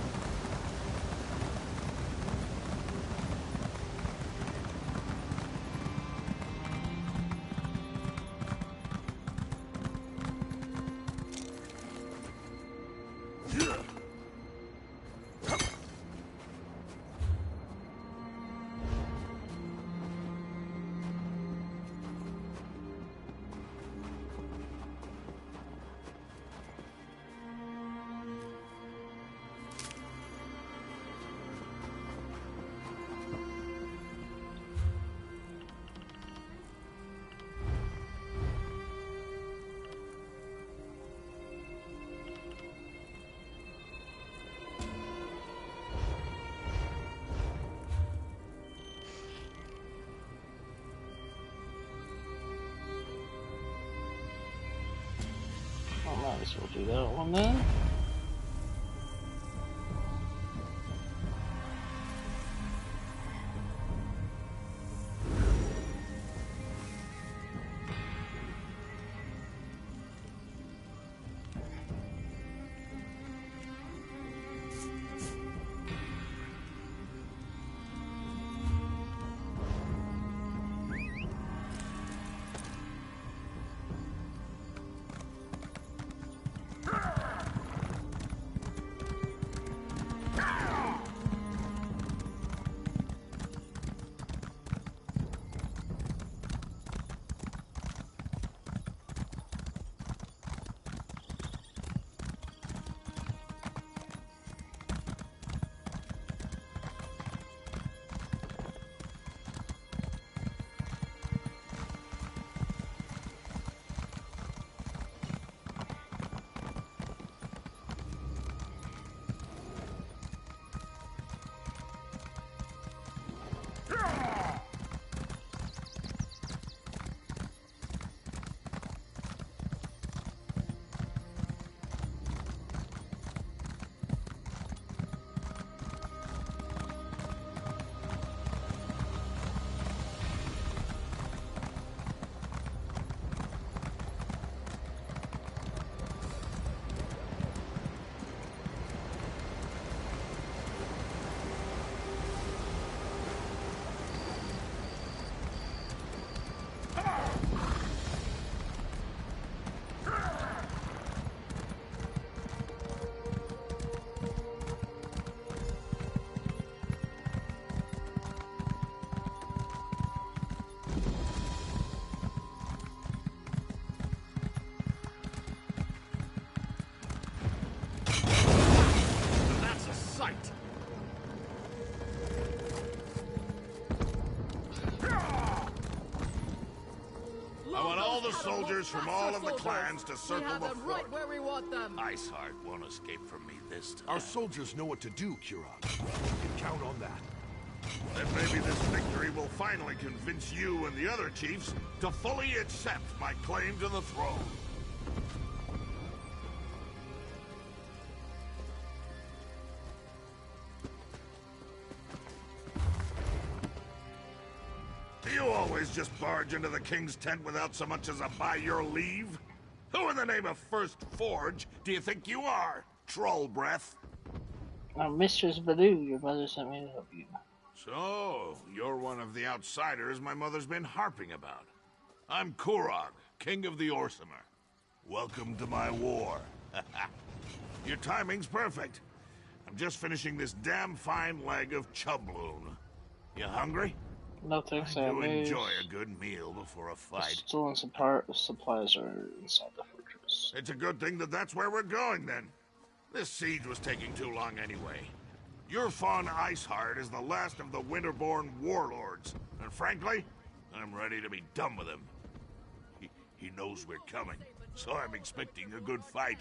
Might as well do that one then. Soldiers from all of the clans to circle the fort. Right where we want them. Iceheart won't escape from me this time. Our soldiers know what to do, Kurog. You can count on that. Then maybe this victory will finally convince you and the other chiefs to fully accept my claim to the throne. Do you always just barge into the king's tent without so much as a by your leave? Who in the name of First Forge do you think you are, troll breath? Mistress Badu, your mother sent me to help you. So, you're one of the outsiders my mother's been harping about. I'm Kurog, king of the Orsimer. Welcome to my war. Your timing's perfect. I'm just finishing this damn fine leg of chubloon. You hungry? No thanks, I do enjoy a good meal before a fight. Stolen supplies are inside the fortress. It's a good thing that that's where we're going, then. This siege was taking too long anyway. Your Fawn Iceheart is the last of the Winterborn warlords, and frankly, I'm ready to be done with him. He knows we're coming, so I'm expecting a good fight.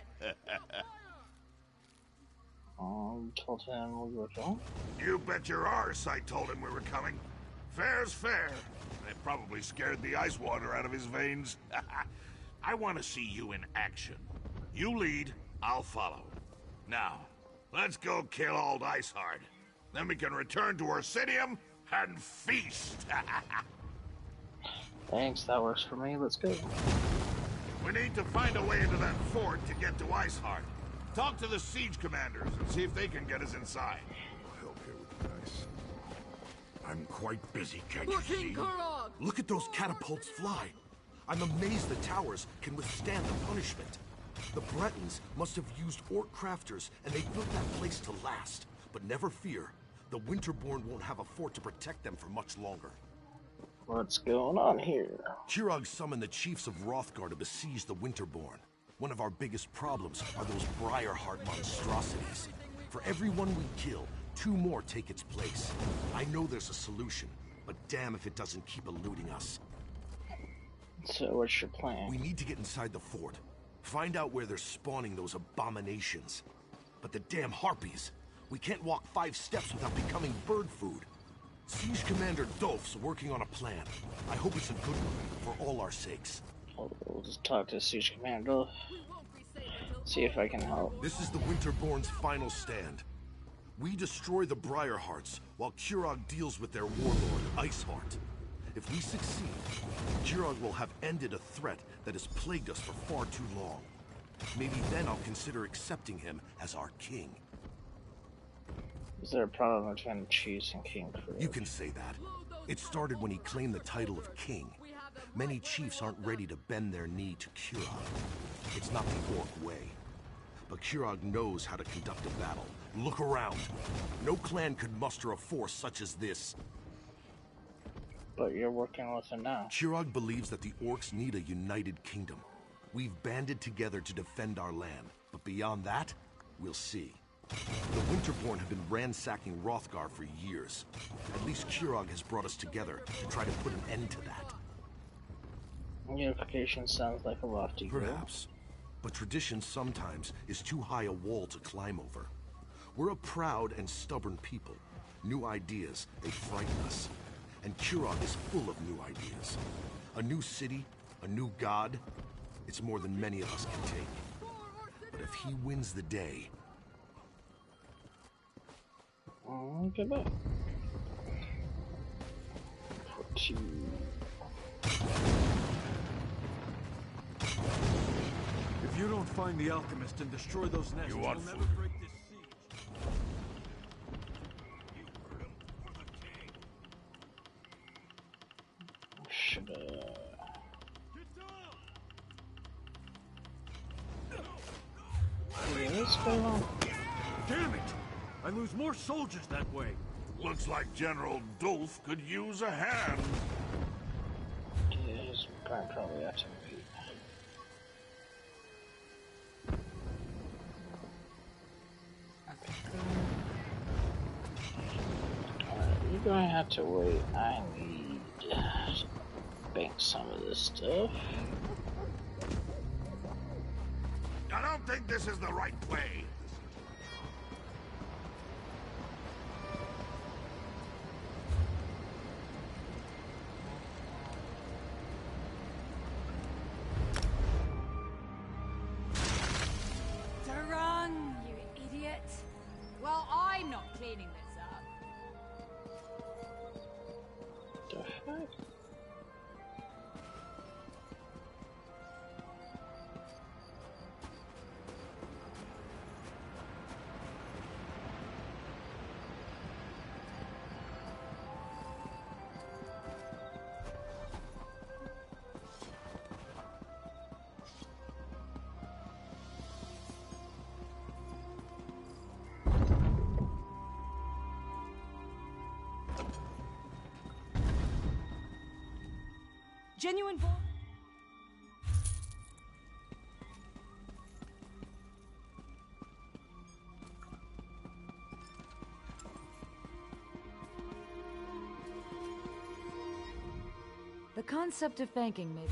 Told him we were going? You bet your arse I told him we were coming. Fair's fair. It probably scared the ice water out of his veins. I want to see you in action. You lead, I'll follow. Now, let's go kill old Iceheart. Then we can return to Orsinium and feast. Thanks, that works for me. Let's go. We need to find a way into that fort to get to Iceheart. Talk to the siege commanders and see if they can get us inside. I'll help here with the dice. I'm quite busy, can't you see? Look at those catapults fly. I'm amazed the towers can withstand the punishment. The Bretons must have used orc crafters, and they built that place to last. But never fear, the Winterborn won't have a fort to protect them for much longer. What's going on here? Kurog summoned the chiefs of Hrothgar to besiege the Winterborn. One of our biggest problems are those Briarheart monstrosities. For every one we kill, 2 more take its place. I know there's a solution, but damn if it doesn't keep eluding us. So what's your plan? We need to get inside the fort. Find out where they're spawning those abominations. But the damn harpies! We can't walk 5 steps without becoming bird food. Siege Commander Dolph's working on a plan. I hope it's a good one, for all our sakes. We'll just talk to Siege Commander. See if I can help. This is the Winterborn's final stand. We destroy the Briarhearts, while Kurog deals with their warlord, Iceheart. If we succeed, Kurog will have ended a threat that has plagued us for far too long. Maybe then I'll consider accepting him as our king. Is there a problem between chiefs and king crew? You can say that. It started when he claimed the title of king. Many chiefs aren't ready to bend their knee to Kurog. It's not the orc way. But Kurog knows how to conduct a battle. Look around. No clan could muster a force such as this. But you're working with him now. Kurog believes that the orcs need a united kingdom. We've banded together to defend our land, but beyond that, we'll see. The Winterborn have been ransacking Hrothgar for years. At least Kurog has brought us together to try to put an end to that. Unification sounds like a lofty goal. Perhaps. But tradition sometimes is too high a wall to climb over. We're a proud and stubborn people. New ideas, they frighten us. And Kurog is full of new ideas. A new city, a new god. It's more than many of us can take. But if he wins the day... Good luck. If you don't find the alchemist and destroy those nests, you'll never break this siege. What's going on? Damn it! I lose more soldiers that way. Looks like General Dolph could use a hand. Yeah, his plan probably have to repeat. Alright, you're gonna have to wait. I need to bank some of this stuff. I don't think this is the right play. Durung, you idiot. Well, I'm not cleaning this up. The heck? Genuine born. The concept of banking, maybe.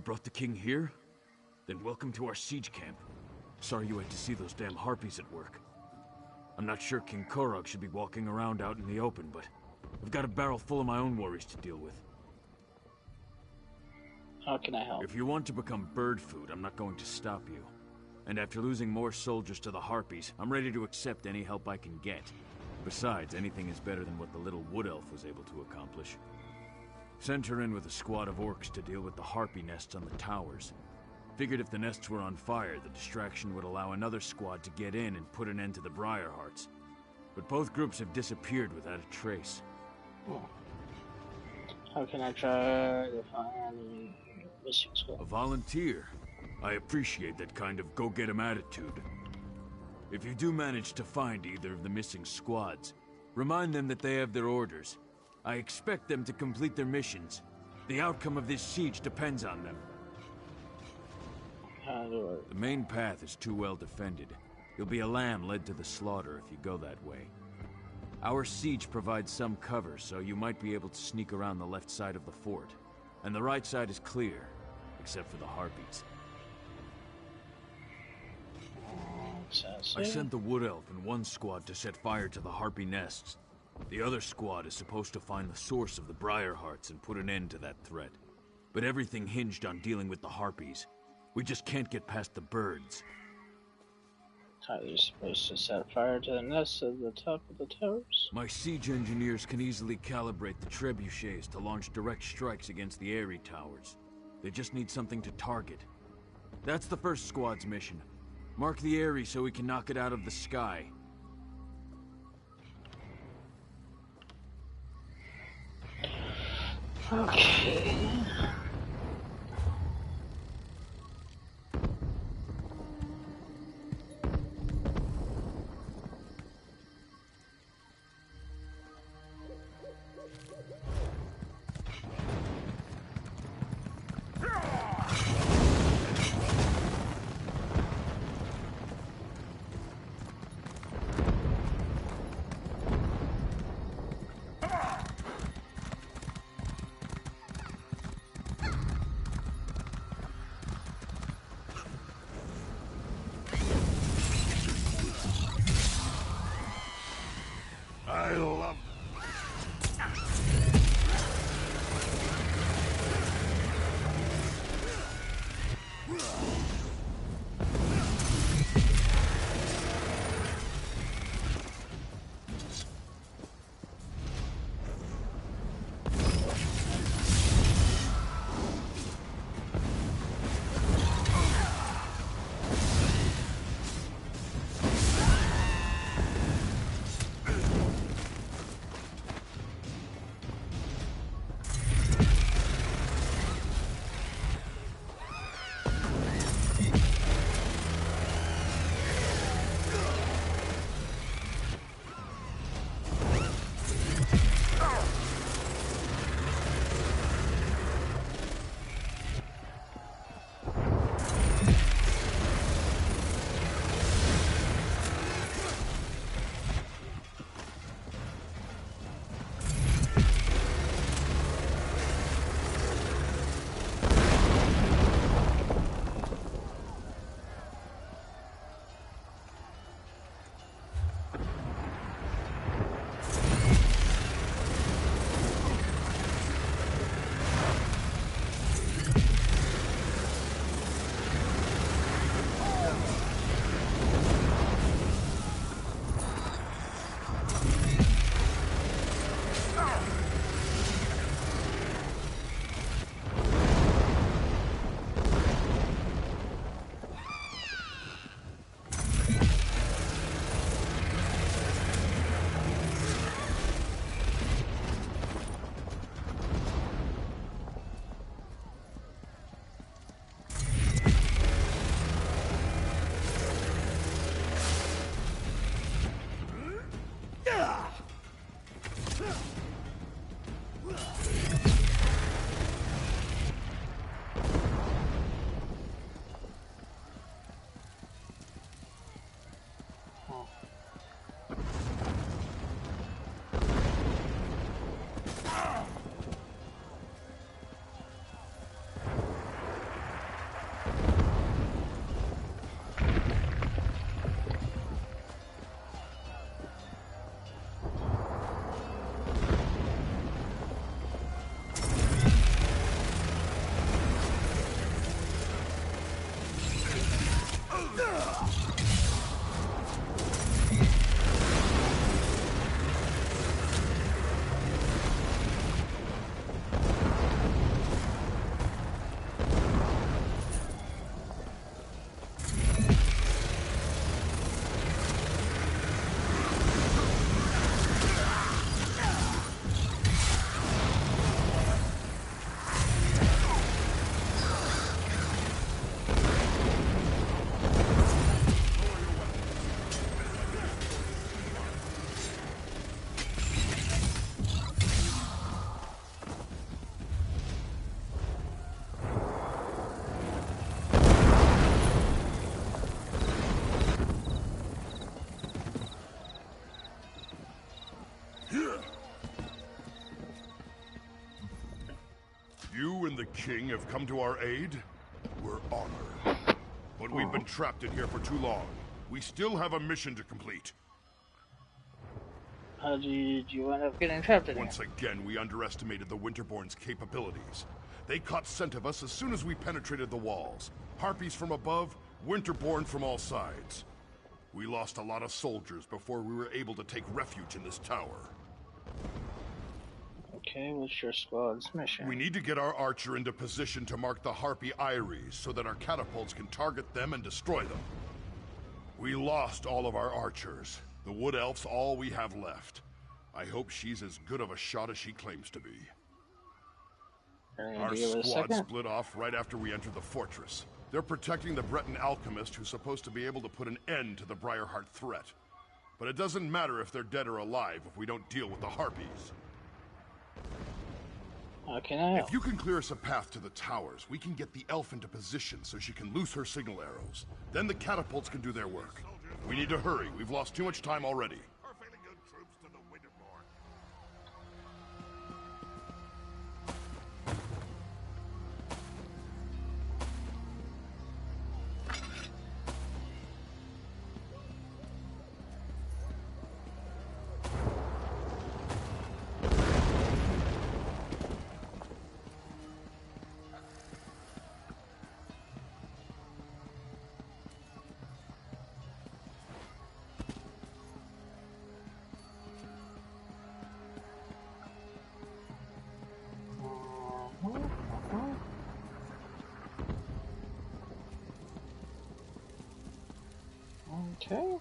brought the king here? Then welcome to our siege camp. Sorry you had to see those damn harpies at work. I'm not sure King Korog should be walking around out in the open, but I've got a barrel full of my own worries to deal with. How can I help? If you want to become bird food, I'm not going to stop you. And after losing more soldiers to the harpies, I'm ready to accept any help I can get. Besides, anything is better than what the little wood elf was able to accomplish. Sent her in with a squad of orcs to deal with the harpy nests on the towers. Figured if the nests were on fire, the distraction would allow another squad to get in and put an end to the Briarhearts. But both groups have disappeared without a trace. How can I try to find missing squad? A volunteer. I appreciate that kind of go-get-'em attitude. If you do manage to find either of the missing squads, remind them that they have their orders. I expect them to complete their missions. The outcome of this siege depends on them. The main path is too well defended. You'll be a lamb led to the slaughter if you go that way. Our siege provides some cover, so you might be able to sneak around the left side of the fort. And the right side is clear, except for the harpies. I sent the Wood Elf and one squad to set fire to the harpy nests. The other squad is supposed to find the source of the Briarhearts and put an end to that threat. But everything hinged on dealing with the harpies. We just can't get past the birds. How are you supposed to set fire to the nests at the top of the towers? My siege engineers can easily calibrate the trebuchets to launch direct strikes against the airy towers. They just need something to target. That's the first squad's mission. Mark the airy so we can knock it out of the sky. Okay. You and the king have come to our aid? We're honored. But we've been trapped in here for too long. We still have a mission to complete. How did you end up getting trapped in here? Once again, we underestimated the Winterborn's capabilities. They caught scent of us as soon as we penetrated the walls. Harpies from above, Winterborn from all sides. We lost a lot of soldiers before we were able to take refuge in this tower. Okay, what's your squad's mission? We need to get our archer into position to mark the Harpy Eyries so that our catapults can target them and destroy them. We lost all of our archers. The Wood Elf's all we have left. I hope she's as good of a shot as she claims to be. Our squad split off right after we entered the fortress. They're protecting the Breton alchemist who's supposed to be able to put an end to the Briarheart threat. But it doesn't matter if they're dead or alive if we don't deal with the Harpies. If you can clear us a path to the towers, we can get the elf into position so she can loose her signal arrows. Then the catapults can do their work. We need to hurry. We've lost too much time already. Okay.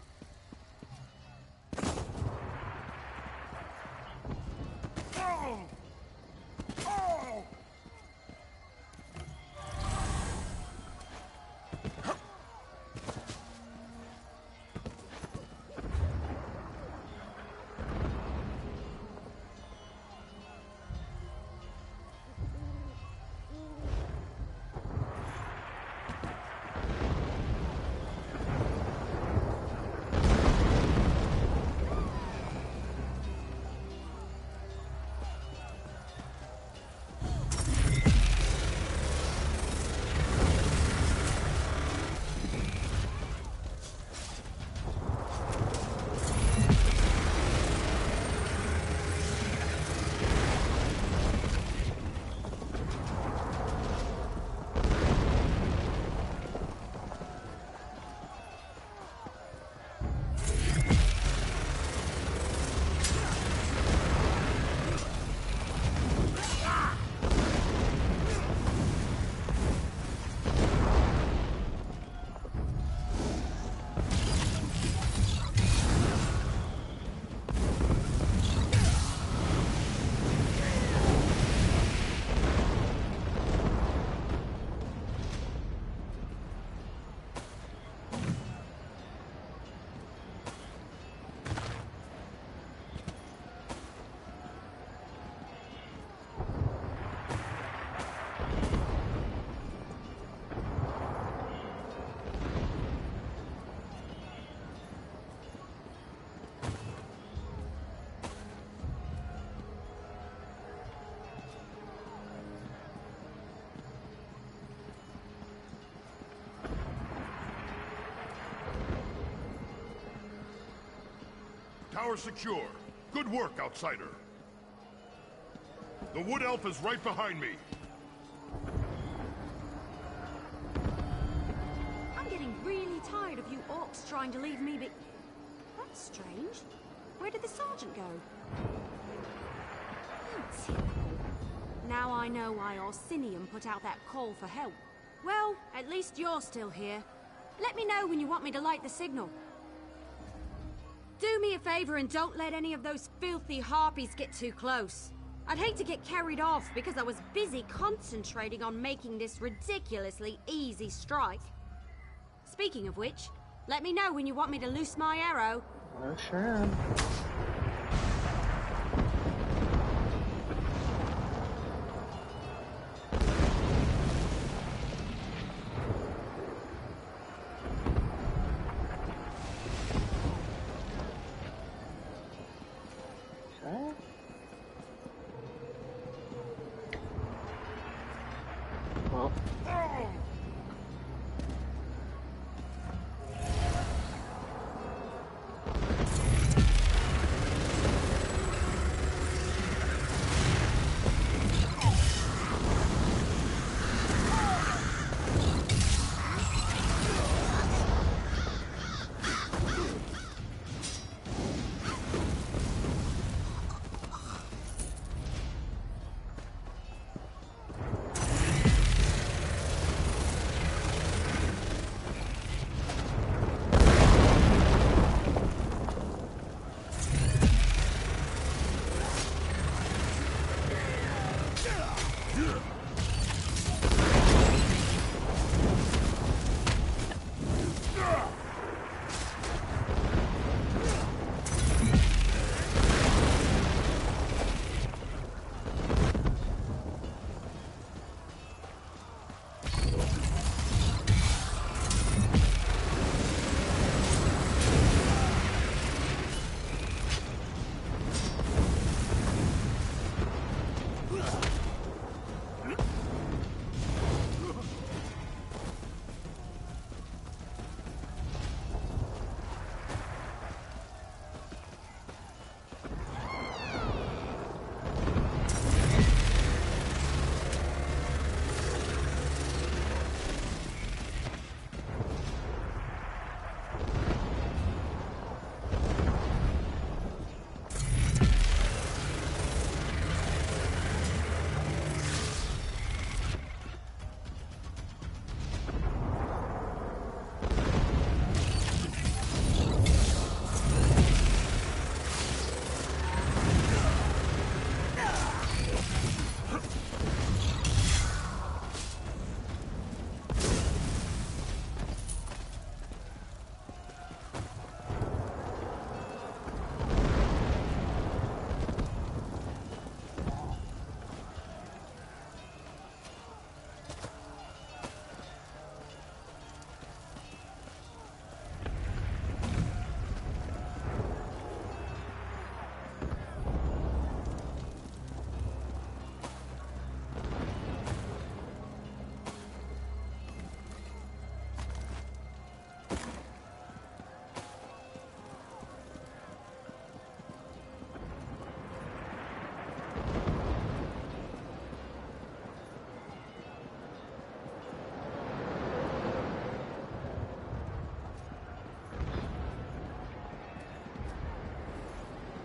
Tower secure. Good work, outsider. The Wood Elf is right behind me. I'm getting really tired of you orcs trying to leave me be... That's strange. Where did the sergeant go? Typical. Now I know why Orsinium put out that call for help. Well, at least you're still here. Let me know when you want me to light the signal. Do me a favor and don't let any of those filthy harpies get too close. I'd hate to get carried off because I was busy concentrating on making this ridiculously easy strike. Speaking of which, let me know when you want me to loose my arrow. Oh, sure.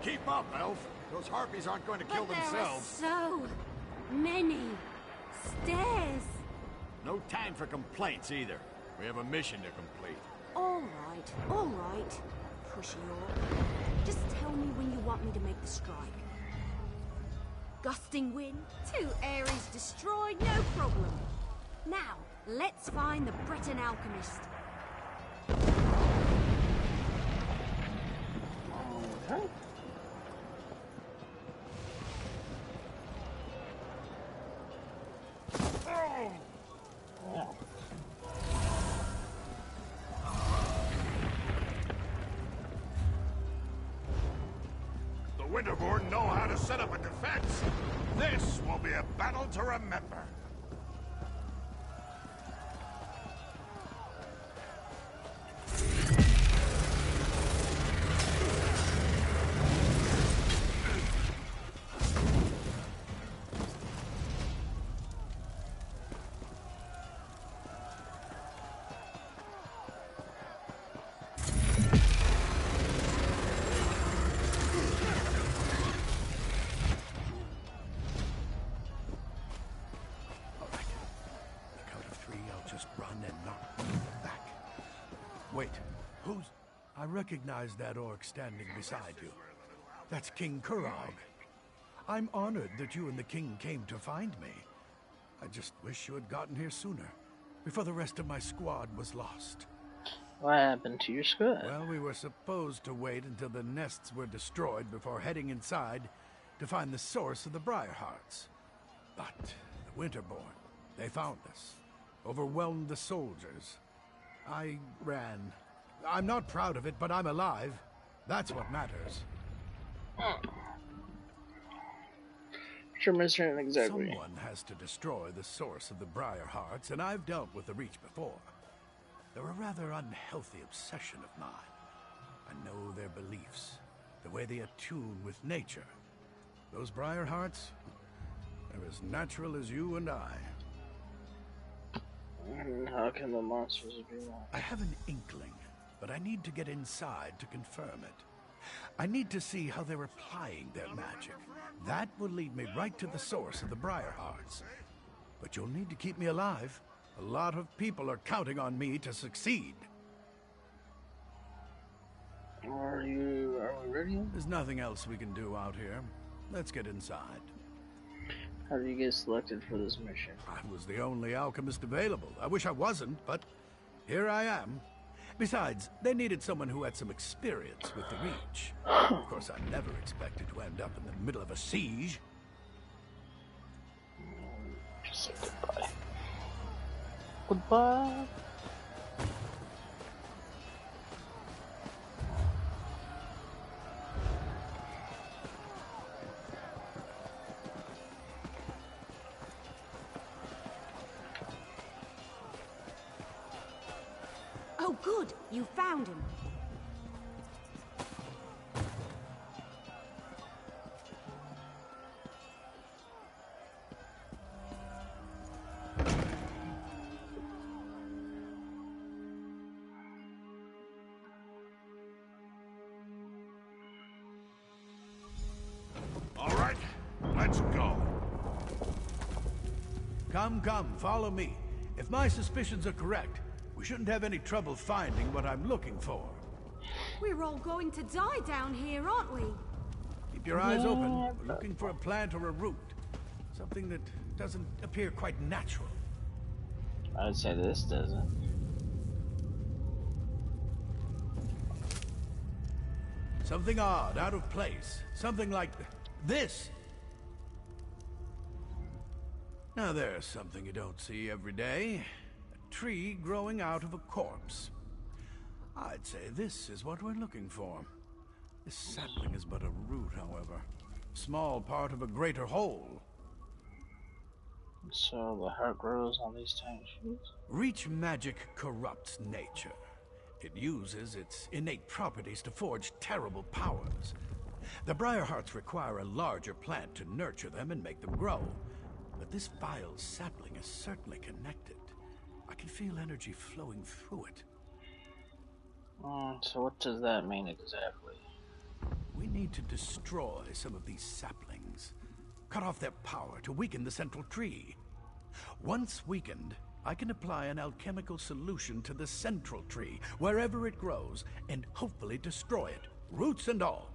Keep up, Elf. Those harpies aren't going to kill themselves. There are so many stairs. No time for complaints either. We have a mission to complete. All right. Pushy orc. Just tell me when you want me to make the strike. Gusting wind, 2 Ares destroyed, no problem. Now, let's find the Breton alchemist. Okay. The Winterborn know how to set up a defense. This will be a battle to remember. Who's... I recognize that orc standing beside you. That's King Kurog. I'm honored that you and the king came to find me. I just wish you had gotten here sooner, before the rest of my squad was lost. What happened to your squad? Well, we were supposed to wait until the nests were destroyed before heading inside to find the source of the Briarhearts. But the Winterborn, they found us, overwhelmed the soldiers. I ran. I'm not proud of it, but I'm alive. That's what matters. Someone has to destroy the source of the Briarhearts, and I've dealt with the Reach before. They're a rather unhealthy obsession of mine. I know their beliefs, the way they attune with nature. Those Briarhearts, they're as natural as you and I. How can the monsters be wrong? I have an inkling, but I need to get inside to confirm it. I need to see how they're applying their magic. That will lead me right to the source of the Briarhearts. But you'll need to keep me alive. A lot of people are counting on me to succeed. Are we ready? There's nothing else we can do out here. Let's get inside. How did you get selected for this mission? I was the only alchemist available. I wish I wasn't, but here I am. Besides, they needed someone who had some experience with the Reach. Of course, I never expected to end up in the middle of a siege. Just say goodbye. Goodbye. Oh, good. You found him. All right, let's go. Come, follow me. If my suspicions are correct, we shouldn't have any trouble finding what I'm looking for. We're all going to die down here, aren't we? Keep your eyes open. We're looking for a plant or a root. Something that doesn't appear quite natural. I'd say this doesn't. Something odd, out of place. Something like this. Now there's something you don't see every day. A tree growing out of a corpse. I'd say this is what we're looking for. This sapling is but a root, however. Small part of a greater whole. So the heart grows on these tiny shoots? Reach magic corrupts nature. It uses its innate properties to forge terrible powers. The Briarhearts require a larger plant to nurture them and make them grow. But this vile sapling is certainly connected. I can feel energy flowing through it. So what does that mean exactly? We need to destroy some of these saplings. Cut off their power to weaken the central tree. Once weakened, I can apply an alchemical solution to the central tree, wherever it grows, and hopefully destroy it, roots and all.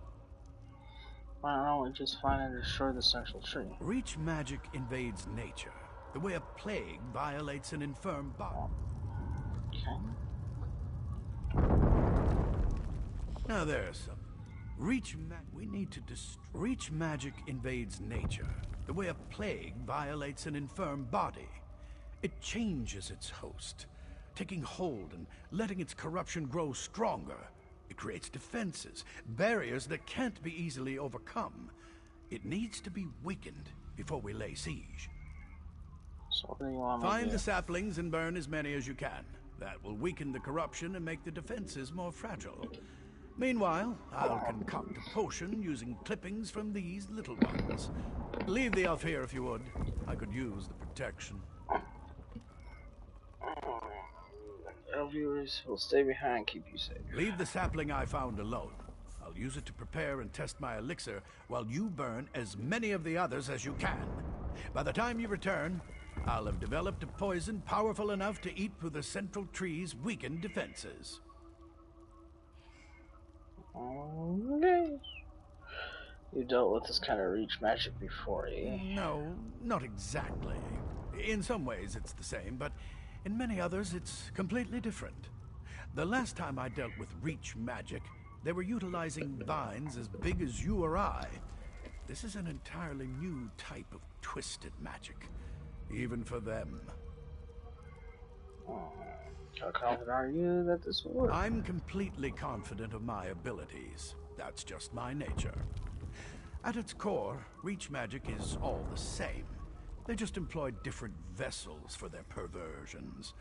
Why don't we just find and destroy the central tree? Reach magic invades nature, the way a plague violates an infirm body. Okay. Now there's some. Reach magic invades nature, the way a plague violates an infirm body. It changes its host, taking hold and letting its corruption grow stronger. It creates defenses, barriers that can't be easily overcome. It needs to be weakened before we lay siege. So what do you want me to Find do? the saplings and burn as many as you can. That will weaken the corruption and make the defenses more fragile. Meanwhile, I'll concoct a potion using clippings from these little ones. Leave the elf here if you would. I could use the protection. Our viewers will stay behind and keep you safe. Leave the sapling I found alone. I'll use it to prepare and test my elixir while you burn as many of the others as you can. By the time you return, I'll have developed a poison powerful enough to eat through the central tree's weakened defenses. you dealt with this kind of reach magic before, eh? No, not exactly. In some ways it's the same, but in many others it's completely different. The last time I dealt with reach magic, they were utilizing vines as big as you or I. This is an entirely new type of twisted magic, even for them. How confident are you that this will work? I'm completely confident of my abilities. That's just my nature. At its core, reach magic is all the same. They just employ different vessels for their perversions.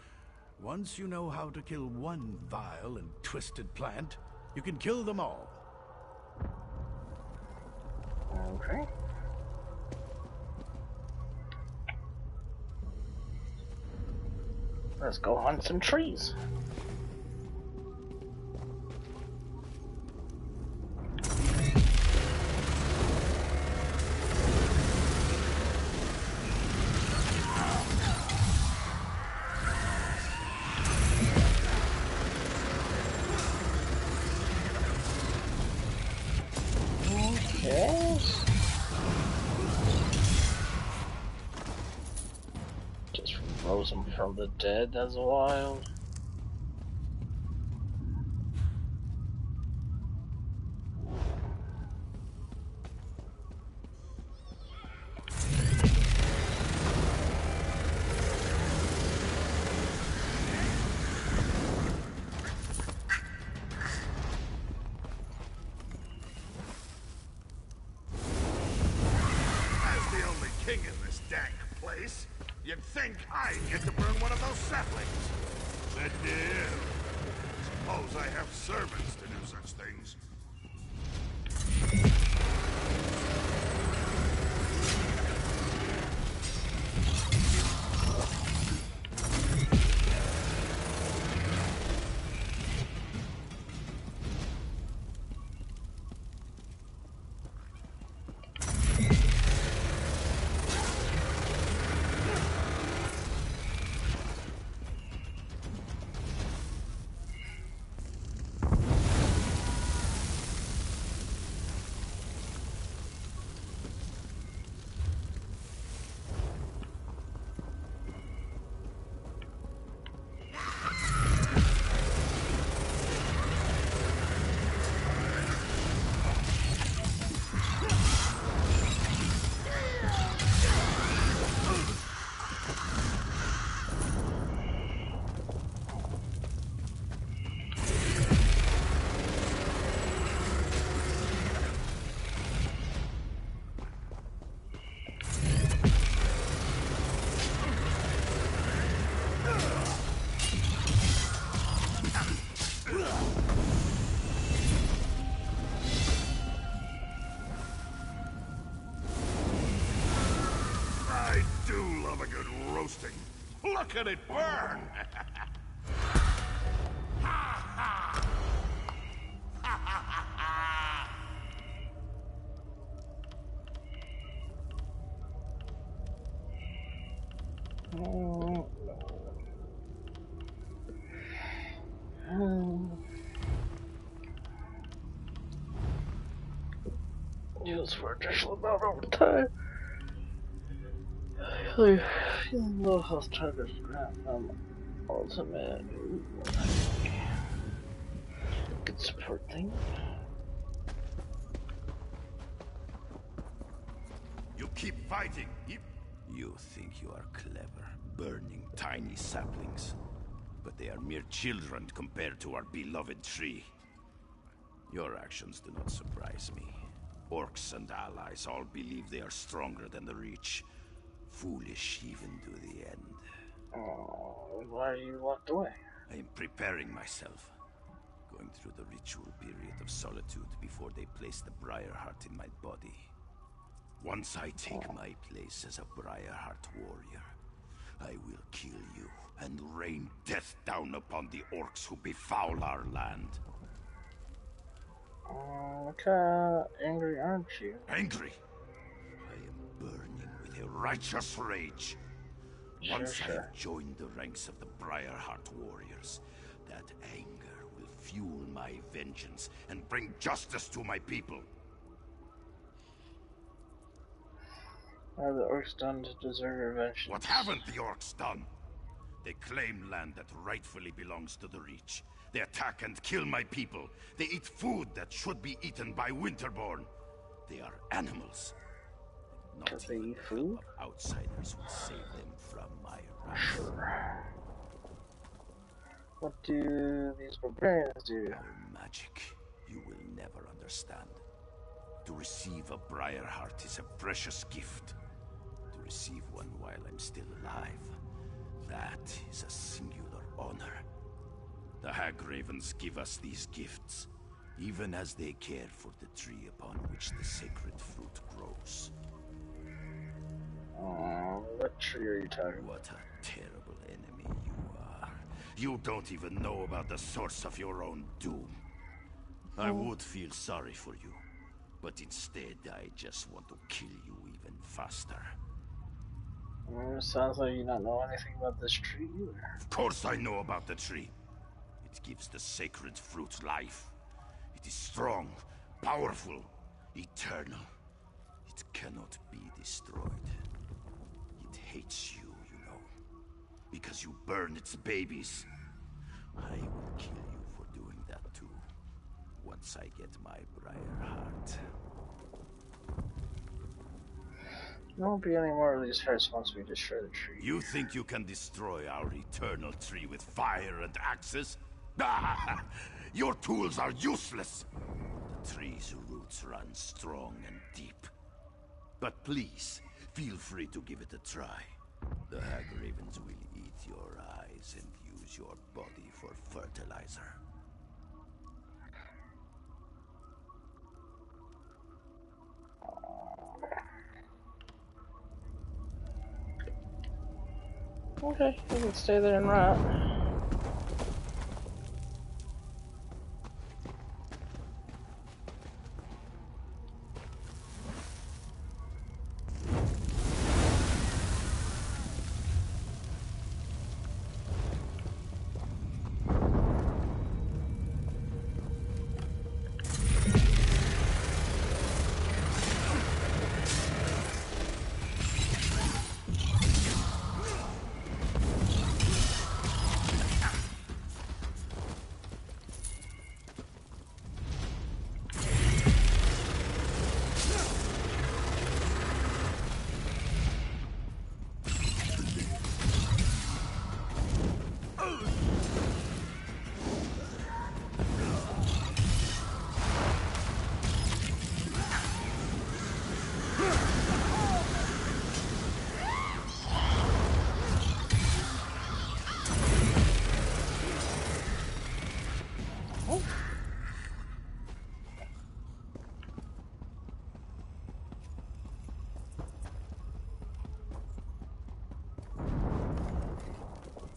Once you know how to kill one vile and twisted plant, you can kill them all. Okay. Let's go hunt some trees. Yes. Just rose him from the dead, that's wild. King in this dank place, you'd think I'd get to burn one of those saplings. But no. Suppose I have servants to do such things. Look at it burn! Use for additional amount over time. Healing low health targets grant them ultimate. Good support thing. You keep fighting. You think you are clever, burning tiny saplings. But they are mere children compared to our beloved tree. Your actions do not surprise me. Orcs and allies all believe they are stronger than the Reach. Foolish even to the end. Oh, why you walked away? I am preparing myself. Going through the ritual period of solitude before they place the Briarheart in my body. Once I take my place as a Briarheart warrior, I will kill you and rain death down upon the orcs who befoul our land. Okay, angry aren't you? Angry? I am burning with a righteous rage. Once I have joined the ranks of the Briarheart warriors, that anger will fuel my vengeance and bring justice to my people. What have the orcs done to deserve your vengeance? What haven't the orcs done? They claim land that rightfully belongs to the Reach. They attack and kill my people. They eat food that should be eaten by Winterborn. They are animals. Not they even eat the food? help of outsiders will save them from my wrath. Sure. What do these barbarians do? Our magic, you will never understand. To receive a briar heart is a precious gift. To receive one while I'm still alive, that is a singular honor. The Hag-Ravens give us these gifts, even as they care for the tree upon which the sacred fruit grows. What tree are you talking about? What a terrible enemy you are. You don't even know about the source of your own doom. I would feel sorry for you, but instead I just want to kill you even faster. Sounds like you don't know anything about this tree either. Of course I know about the tree. It gives the sacred fruit life. It is strong, powerful, eternal. It cannot be destroyed. It hates you, you know, because you burn its babies. I will kill you for doing that too, once I get my briar heart. There won't be any more of these hearts once we destroy the tree. You think you can destroy our eternal tree with fire and axes? Your tools are useless! The tree's roots run strong and deep. But please, feel free to give it a try. The Hag-Ravens will eat your eyes and use your body for fertilizer. Okay, you can stay there and rot.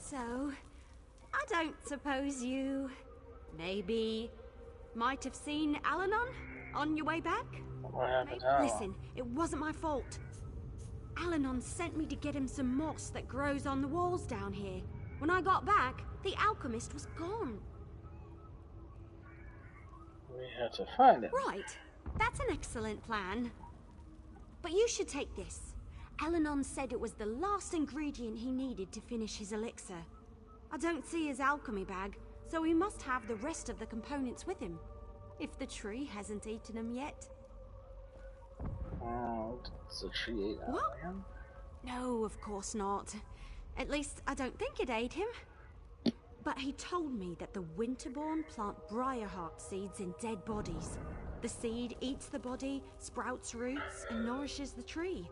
So, I don't suppose you... maybe... might have seen Alanon on your way back? What happened now? Listen, it wasn't my fault. Alanon sent me to get him some moss that grows on the walls down here. When I got back, the alchemist was gone. We have to find him. Right. That's an excellent plan. But you should take this. Alanon said it was the last ingredient he needed to finish his elixir. I don't see his alchemy bag, so he must have the rest of the components with him. If the tree hasn't eaten them yet. Does the tree ate Alanon? No, of course not. At least, I don't think it ate him. But he told me that the Winterborn plant briarheart seeds in dead bodies. The seed eats the body, sprouts roots, and nourishes the tree.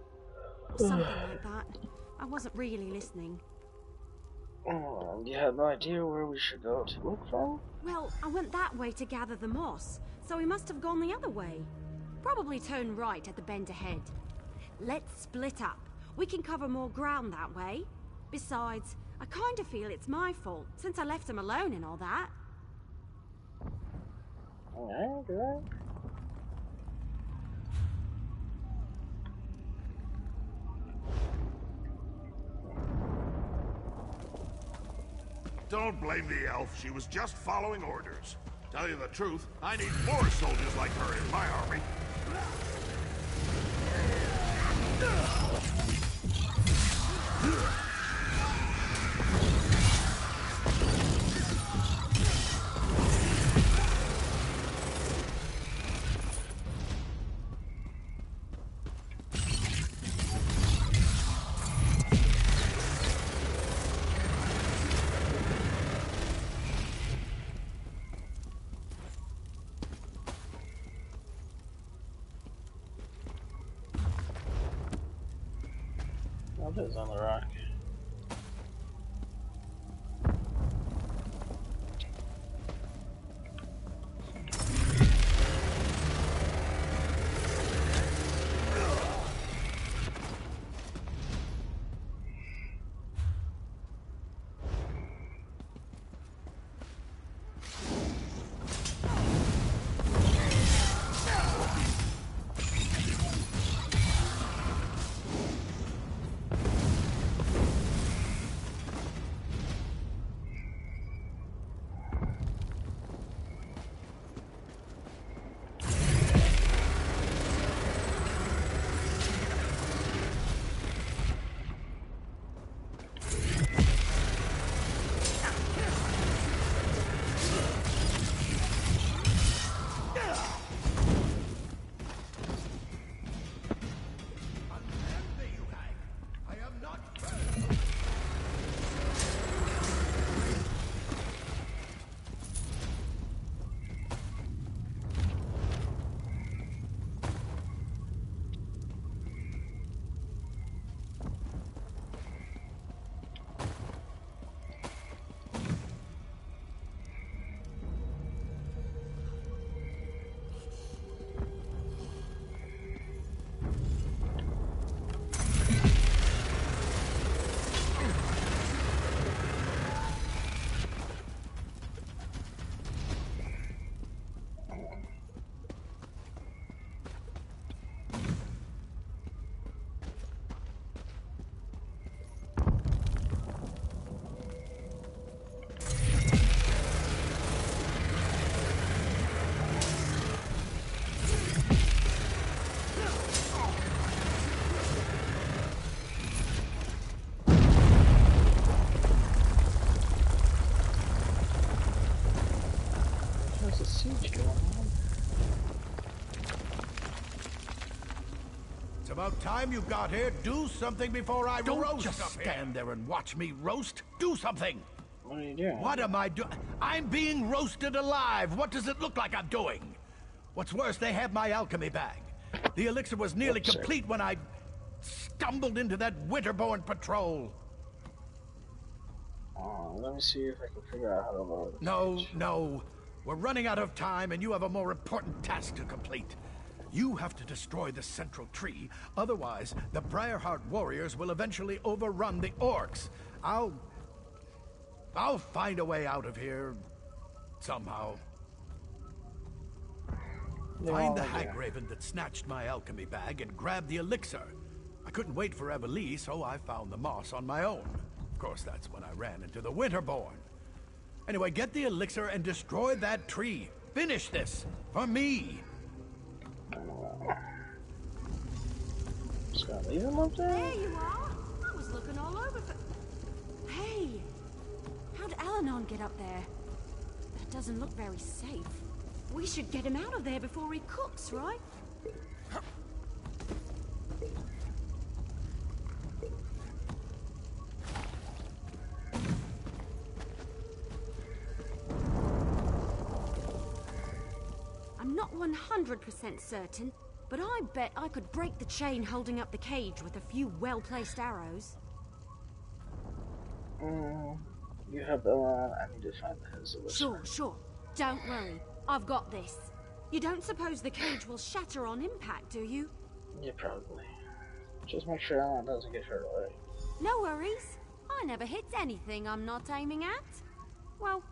Or something like that. I wasn't really listening. You have no idea where we should go to look for him? Well, I went that way to gather the moss, so he must have gone the other way. Probably turn right at the bend ahead. Let's split up. We can cover more ground that way. Besides, I kind of feel it's my fault, since I left him alone and all that. Alright, good. Don't blame the elf. She was just following orders. Tell you the truth, I need more soldiers like her in my army. What is on the rock? There's a siege going on. It's about time you got here. Do something before I roast. Don't just stand there and watch me roast. Do something. What are you doing? What am I doing? I'm being roasted alive. What does it look like I'm doing? What's worse, they have my alchemy bag. The elixir was nearly complete when I stumbled into that Winterborn patrol. Oh, let me see if I can figure out how to load. No. We're running out of time, and you have a more important task to complete. You have to destroy the central tree, otherwise the Briarheart warriors will eventually overrun the orcs. I'll find a way out of here somehow. Find the Hagraven that snatched my alchemy bag and grab the elixir. I couldn't wait for Evelie, so I found the moss on my own. Of course, that's when I ran into the Winterborn. Anyway, get the elixir and destroy that tree. Finish this for me. Just gonna leave him up there? There you are. I was looking all over for... Hey! How'd Alanon get up there? That doesn't look very safe. We should get him out of there before he cooks, right? I'm not 100% certain, but I bet I could break the chain holding up the cage with a few well-placed arrows. You have the I need to find his elixir. Sure. Don't worry. I've got this. You don't suppose the cage will shatter on impact, do you? Yeah, probably. Just make sure Alan doesn't get hurt already. No worries. I never hit anything I'm not aiming at. Well,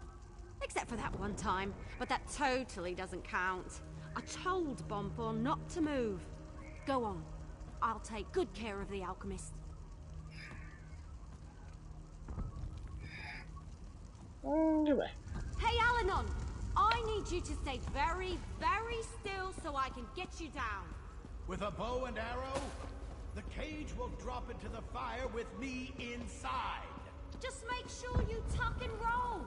except for that one time, but that totally doesn't count. I told Bonfor not to move. Go on. I'll take good care of the alchemist. Goodbye. Hey, Alanon! I need you to stay very, very still so I can get you down. With a bow and arrow? The cage will drop into the fire with me inside. Just make sure you tuck and roll.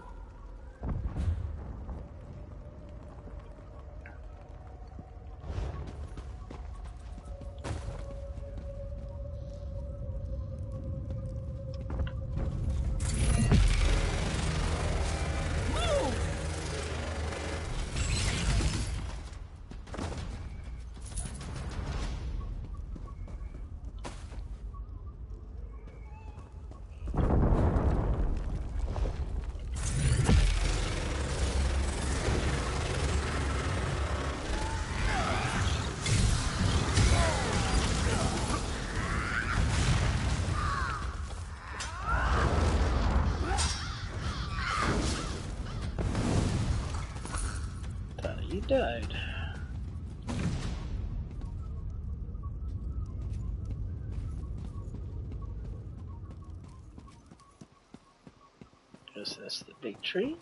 He died. Guess that's the big tree.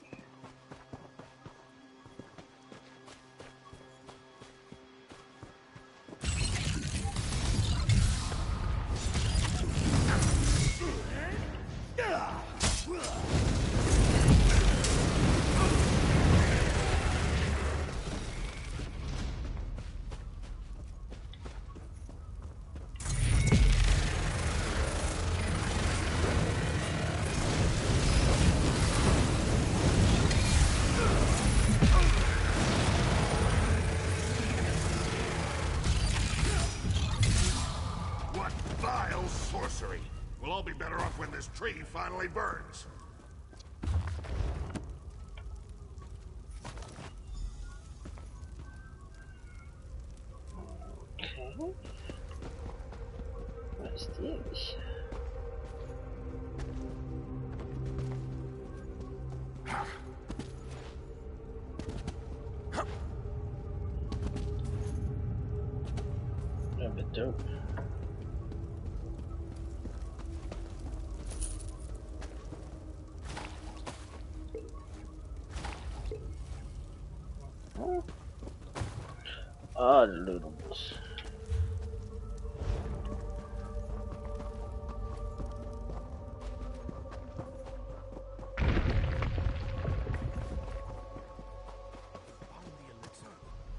Sorcery. We'll all be better off when this tree finally burns. Okay. What's this? A bit dope. Ah, the lootables.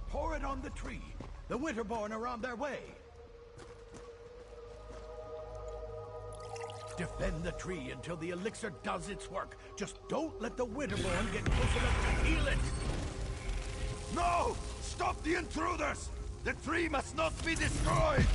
Pour it on the tree. The Winterborn are on their way. Defend the tree until the elixir does its work. Just don't let the Winterborn get close enough to heal it. No! Stop the intruders! The tree must not be destroyed!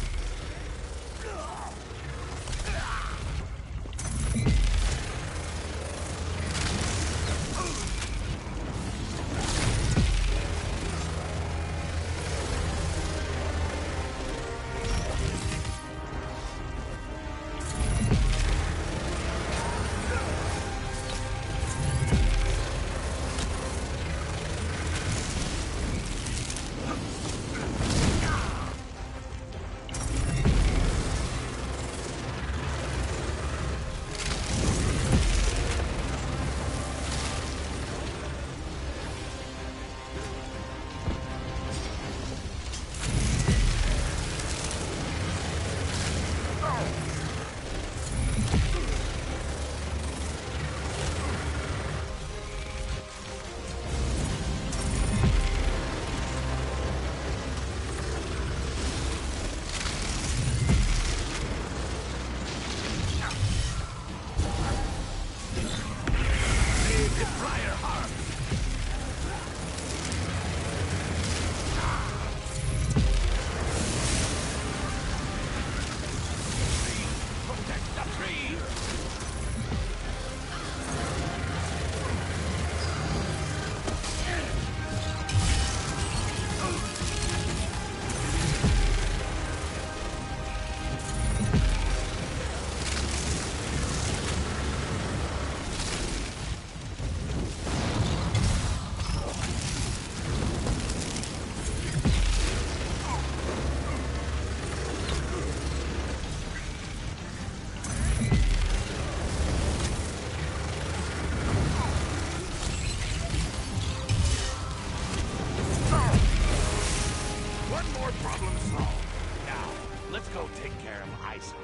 One more problem solved. Now, Let's go take care of Iceheart.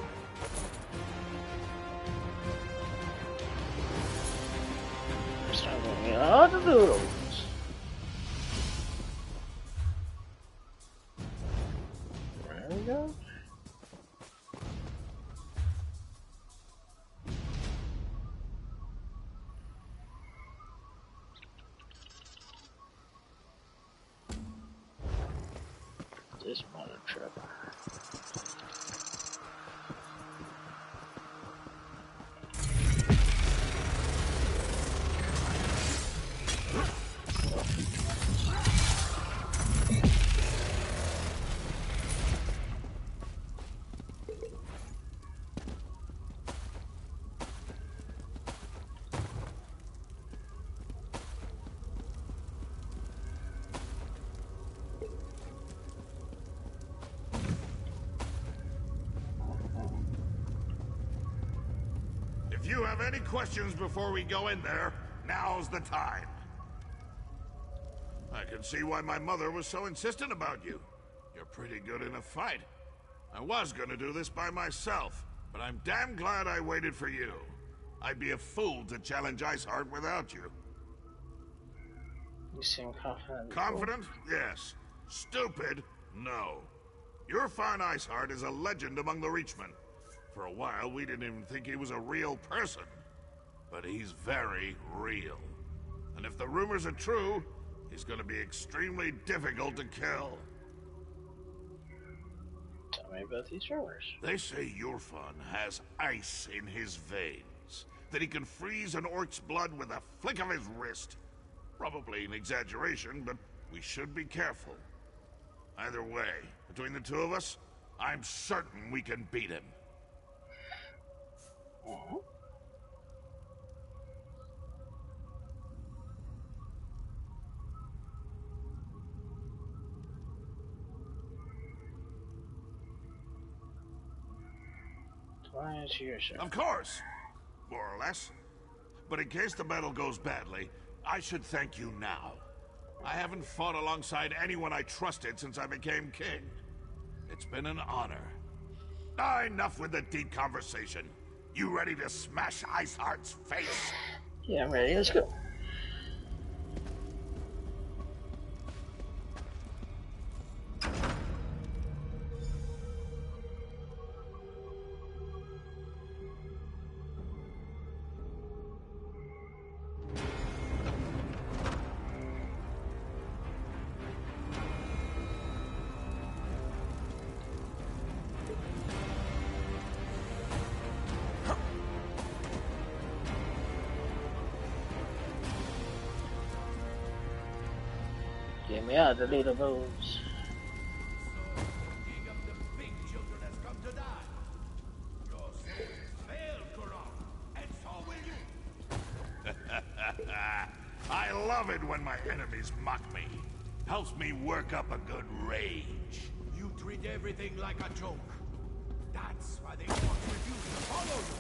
Start moving all the noodles. There we go. This mother trip. If you have any questions before we go in there, now's the time. I can see why my mother was so insistent about you. You're pretty good in a fight. I was gonna do this by myself, but I'm damn glad I waited for you. I'd be a fool to challenge Iceheart without you. You seem confident. Confident? Yes. Stupid? No. Your fine Iceheart is a legend among the Reachmen. For a while, we didn't even think he was a real person. But he's very real. And if the rumors are true, he's gonna be extremely difficult to kill. Tell me about these rumors. They say Yurfan has ice in his veins. That he can freeze an orc's blood with a flick of his wrist. Probably an exaggeration, but we should be careful. Either way, between the two of us, I'm certain we can beat him. Of course. More or less. But in case the battle goes badly, I should thank you now. I haven't fought alongside anyone I trusted since I became king. It's been an honor. Enough with the deep conversation. You ready to smash Iceheart's face? Yeah, I'm ready. Let's go. Get me out, the little bones. King of the big children has come to die. Your soul failed, Kurok, and so will you. I love it when my enemies mock me. Helps me work up a good rage. You treat everything like a joke. That's why the orcs refuse to follow you.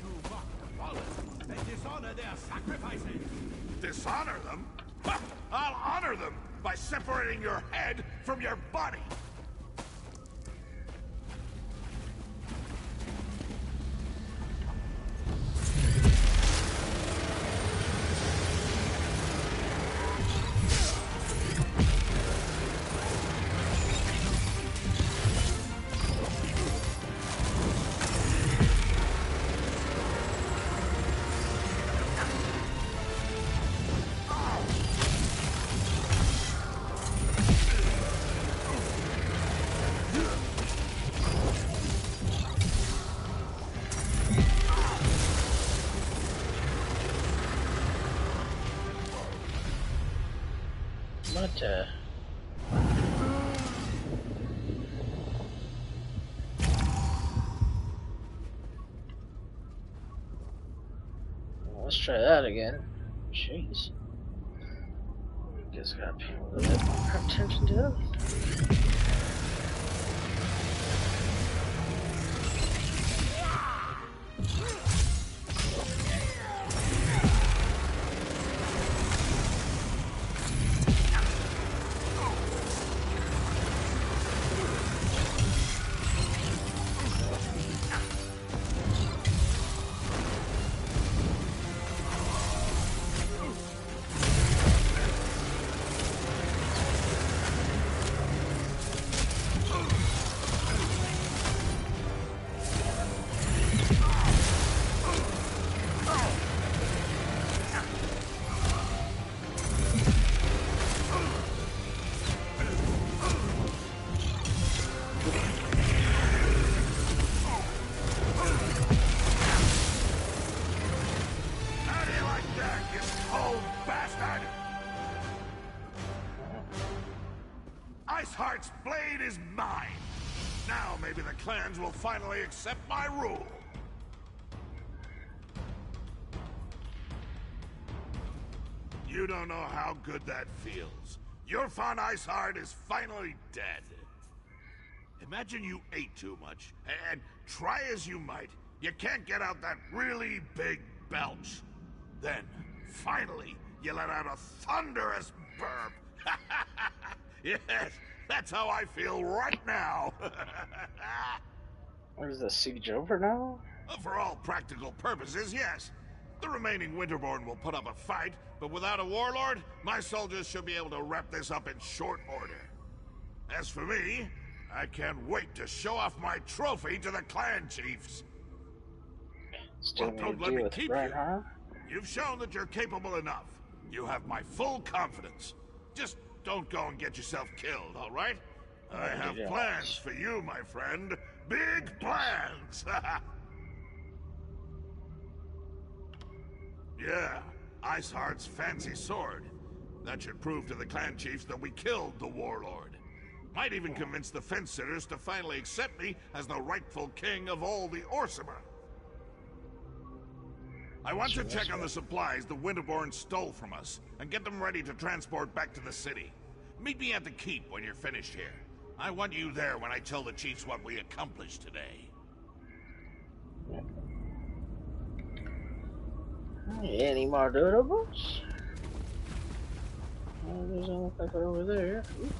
You mock the fallen and dishonor their sacrifices. Dishonor them? Ha! I'll honor them by separating your head from your body. What let's try that again. Jeez. Guess I gotta pay a little bit more attention to them. Iceheart's blade is mine! Now maybe the clans will finally accept my rule. You don't know how good that feels. Your fun Iceheart is finally dead. Imagine you ate too much, and try as you might, you can't get out that really big belch. Then, finally, you let out a thunderous burp. Yes, that's how I feel right now. What is the siege over now? For all practical purposes, yes. The remaining Winterborn will put up a fight, but without a warlord, my soldiers should be able to wrap this up in short order. As for me, I can't wait to show off my trophy to the clan chiefs. Still Well, don't need to let deal me with keep Brett, you. huh? You've shown that you're capable enough. You have my full confidence. Just don't go and get yourself killed, all right? I have plans for you, my friend. Big plans! Yeah, Iceheart's fancy sword. That should prove to the clan chiefs that we killed the warlord. Might even convince the fence-sitters to finally accept me as the rightful king of all the Orsimer. I want to check on the supplies the Winterborn stole from us, and get them ready to transport back to the city. Meet me at the keep when you're finished here. I want you there when I tell the chiefs what we accomplished today. Any more dotables? Well, doesn't look like it over there. Ooh.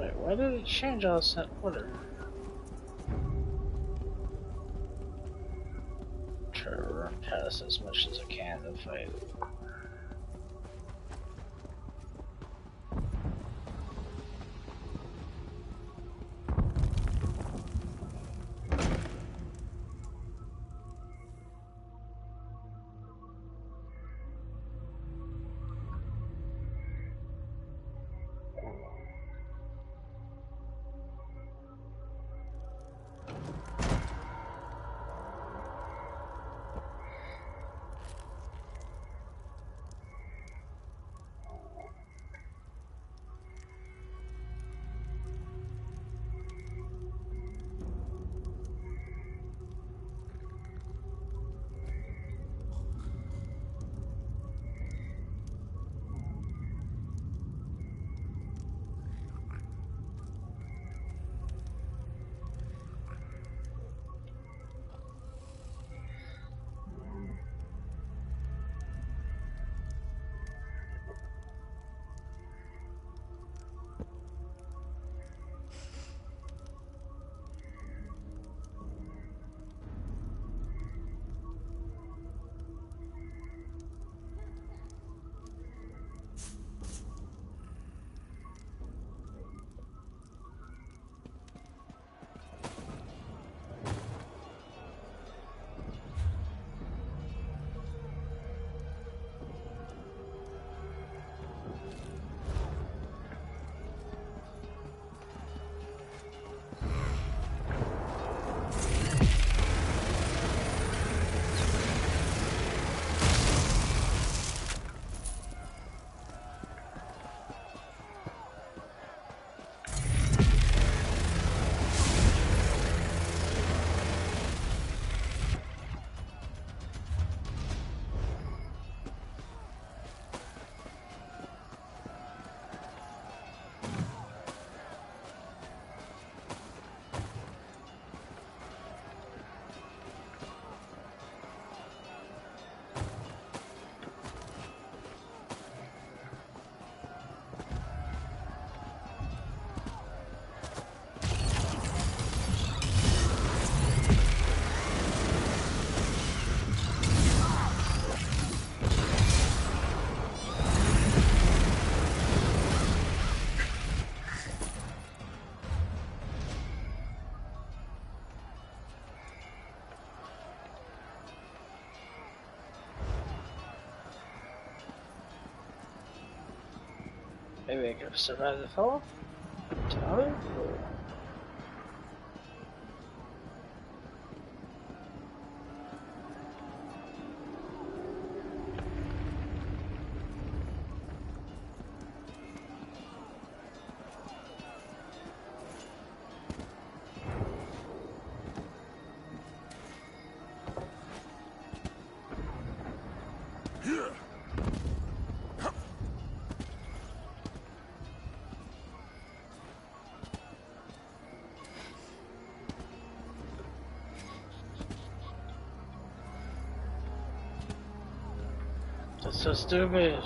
Wait, why did it change all of a sudden? Whatever. Try to run past as much as I can to fight. Maybe I could have survived the fall? Tower? That's so stupid.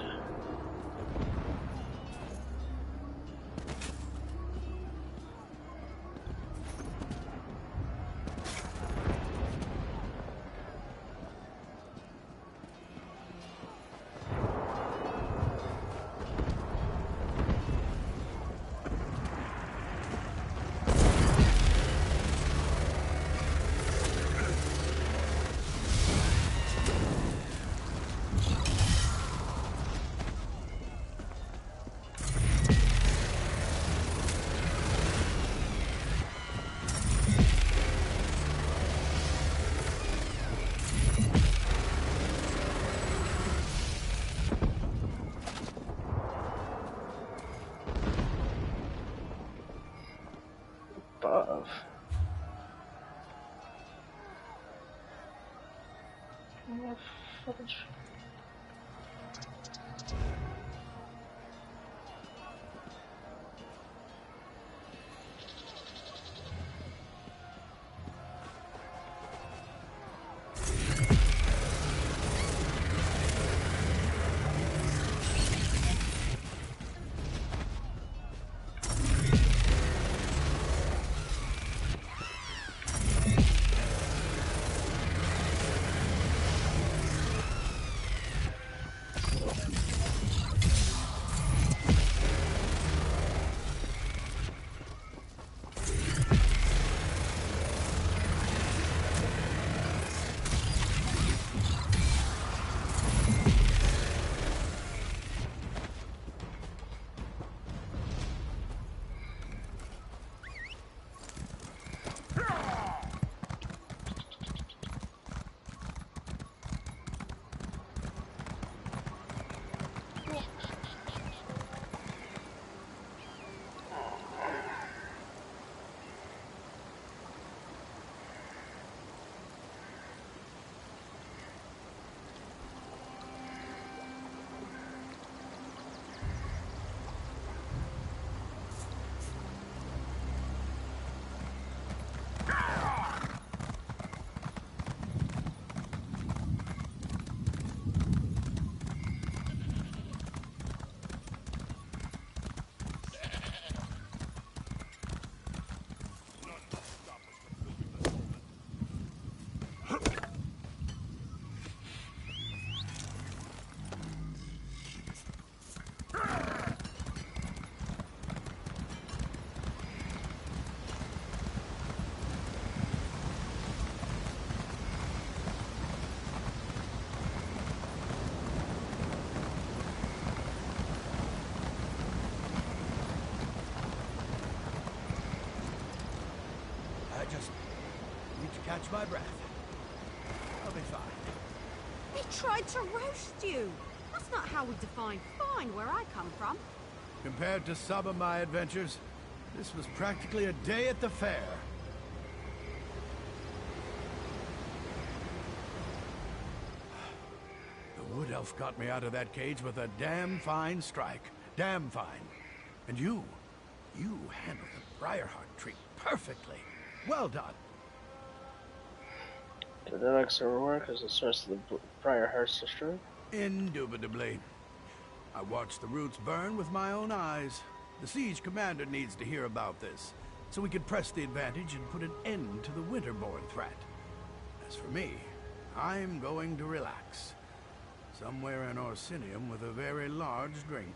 Above. Enough footage. just need to catch my breath. I'll be fine. They tried to roast you. That's not how we define fine where I come from. Compared to some of my adventures, this was practically a day at the fair. The wood elf got me out of that cage with a damn fine strike. Damn fine. And you handled the Briarheart tree perfectly. Well done. Did that extra work as a source of the Briarheart's destroyed? Indubitably. I watched the roots burn with my own eyes. The siege commander needs to hear about this, so we can press the advantage and put an end to the Winterborn threat. As for me, I'm going to relax. Somewhere in Orsinium with a very large drink.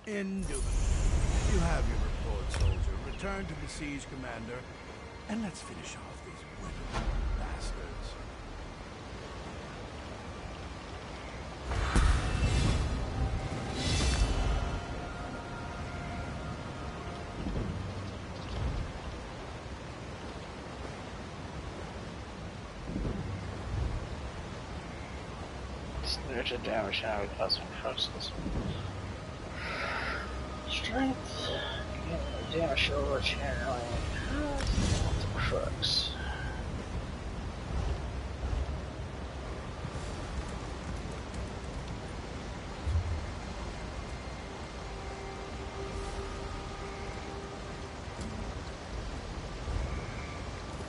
Indubitably. You have your report, soldier. Return to the siege commander, and let's finish off these Winterborn bastards. There's a damage now because of process. Strength. Get damage over channeling. The crux.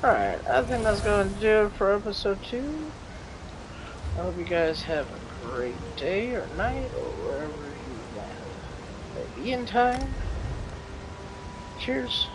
Alright, I think that's going to do it for episode 2. I hope you guys have a great day or night or wherever you land. Maybe in time. Cheers.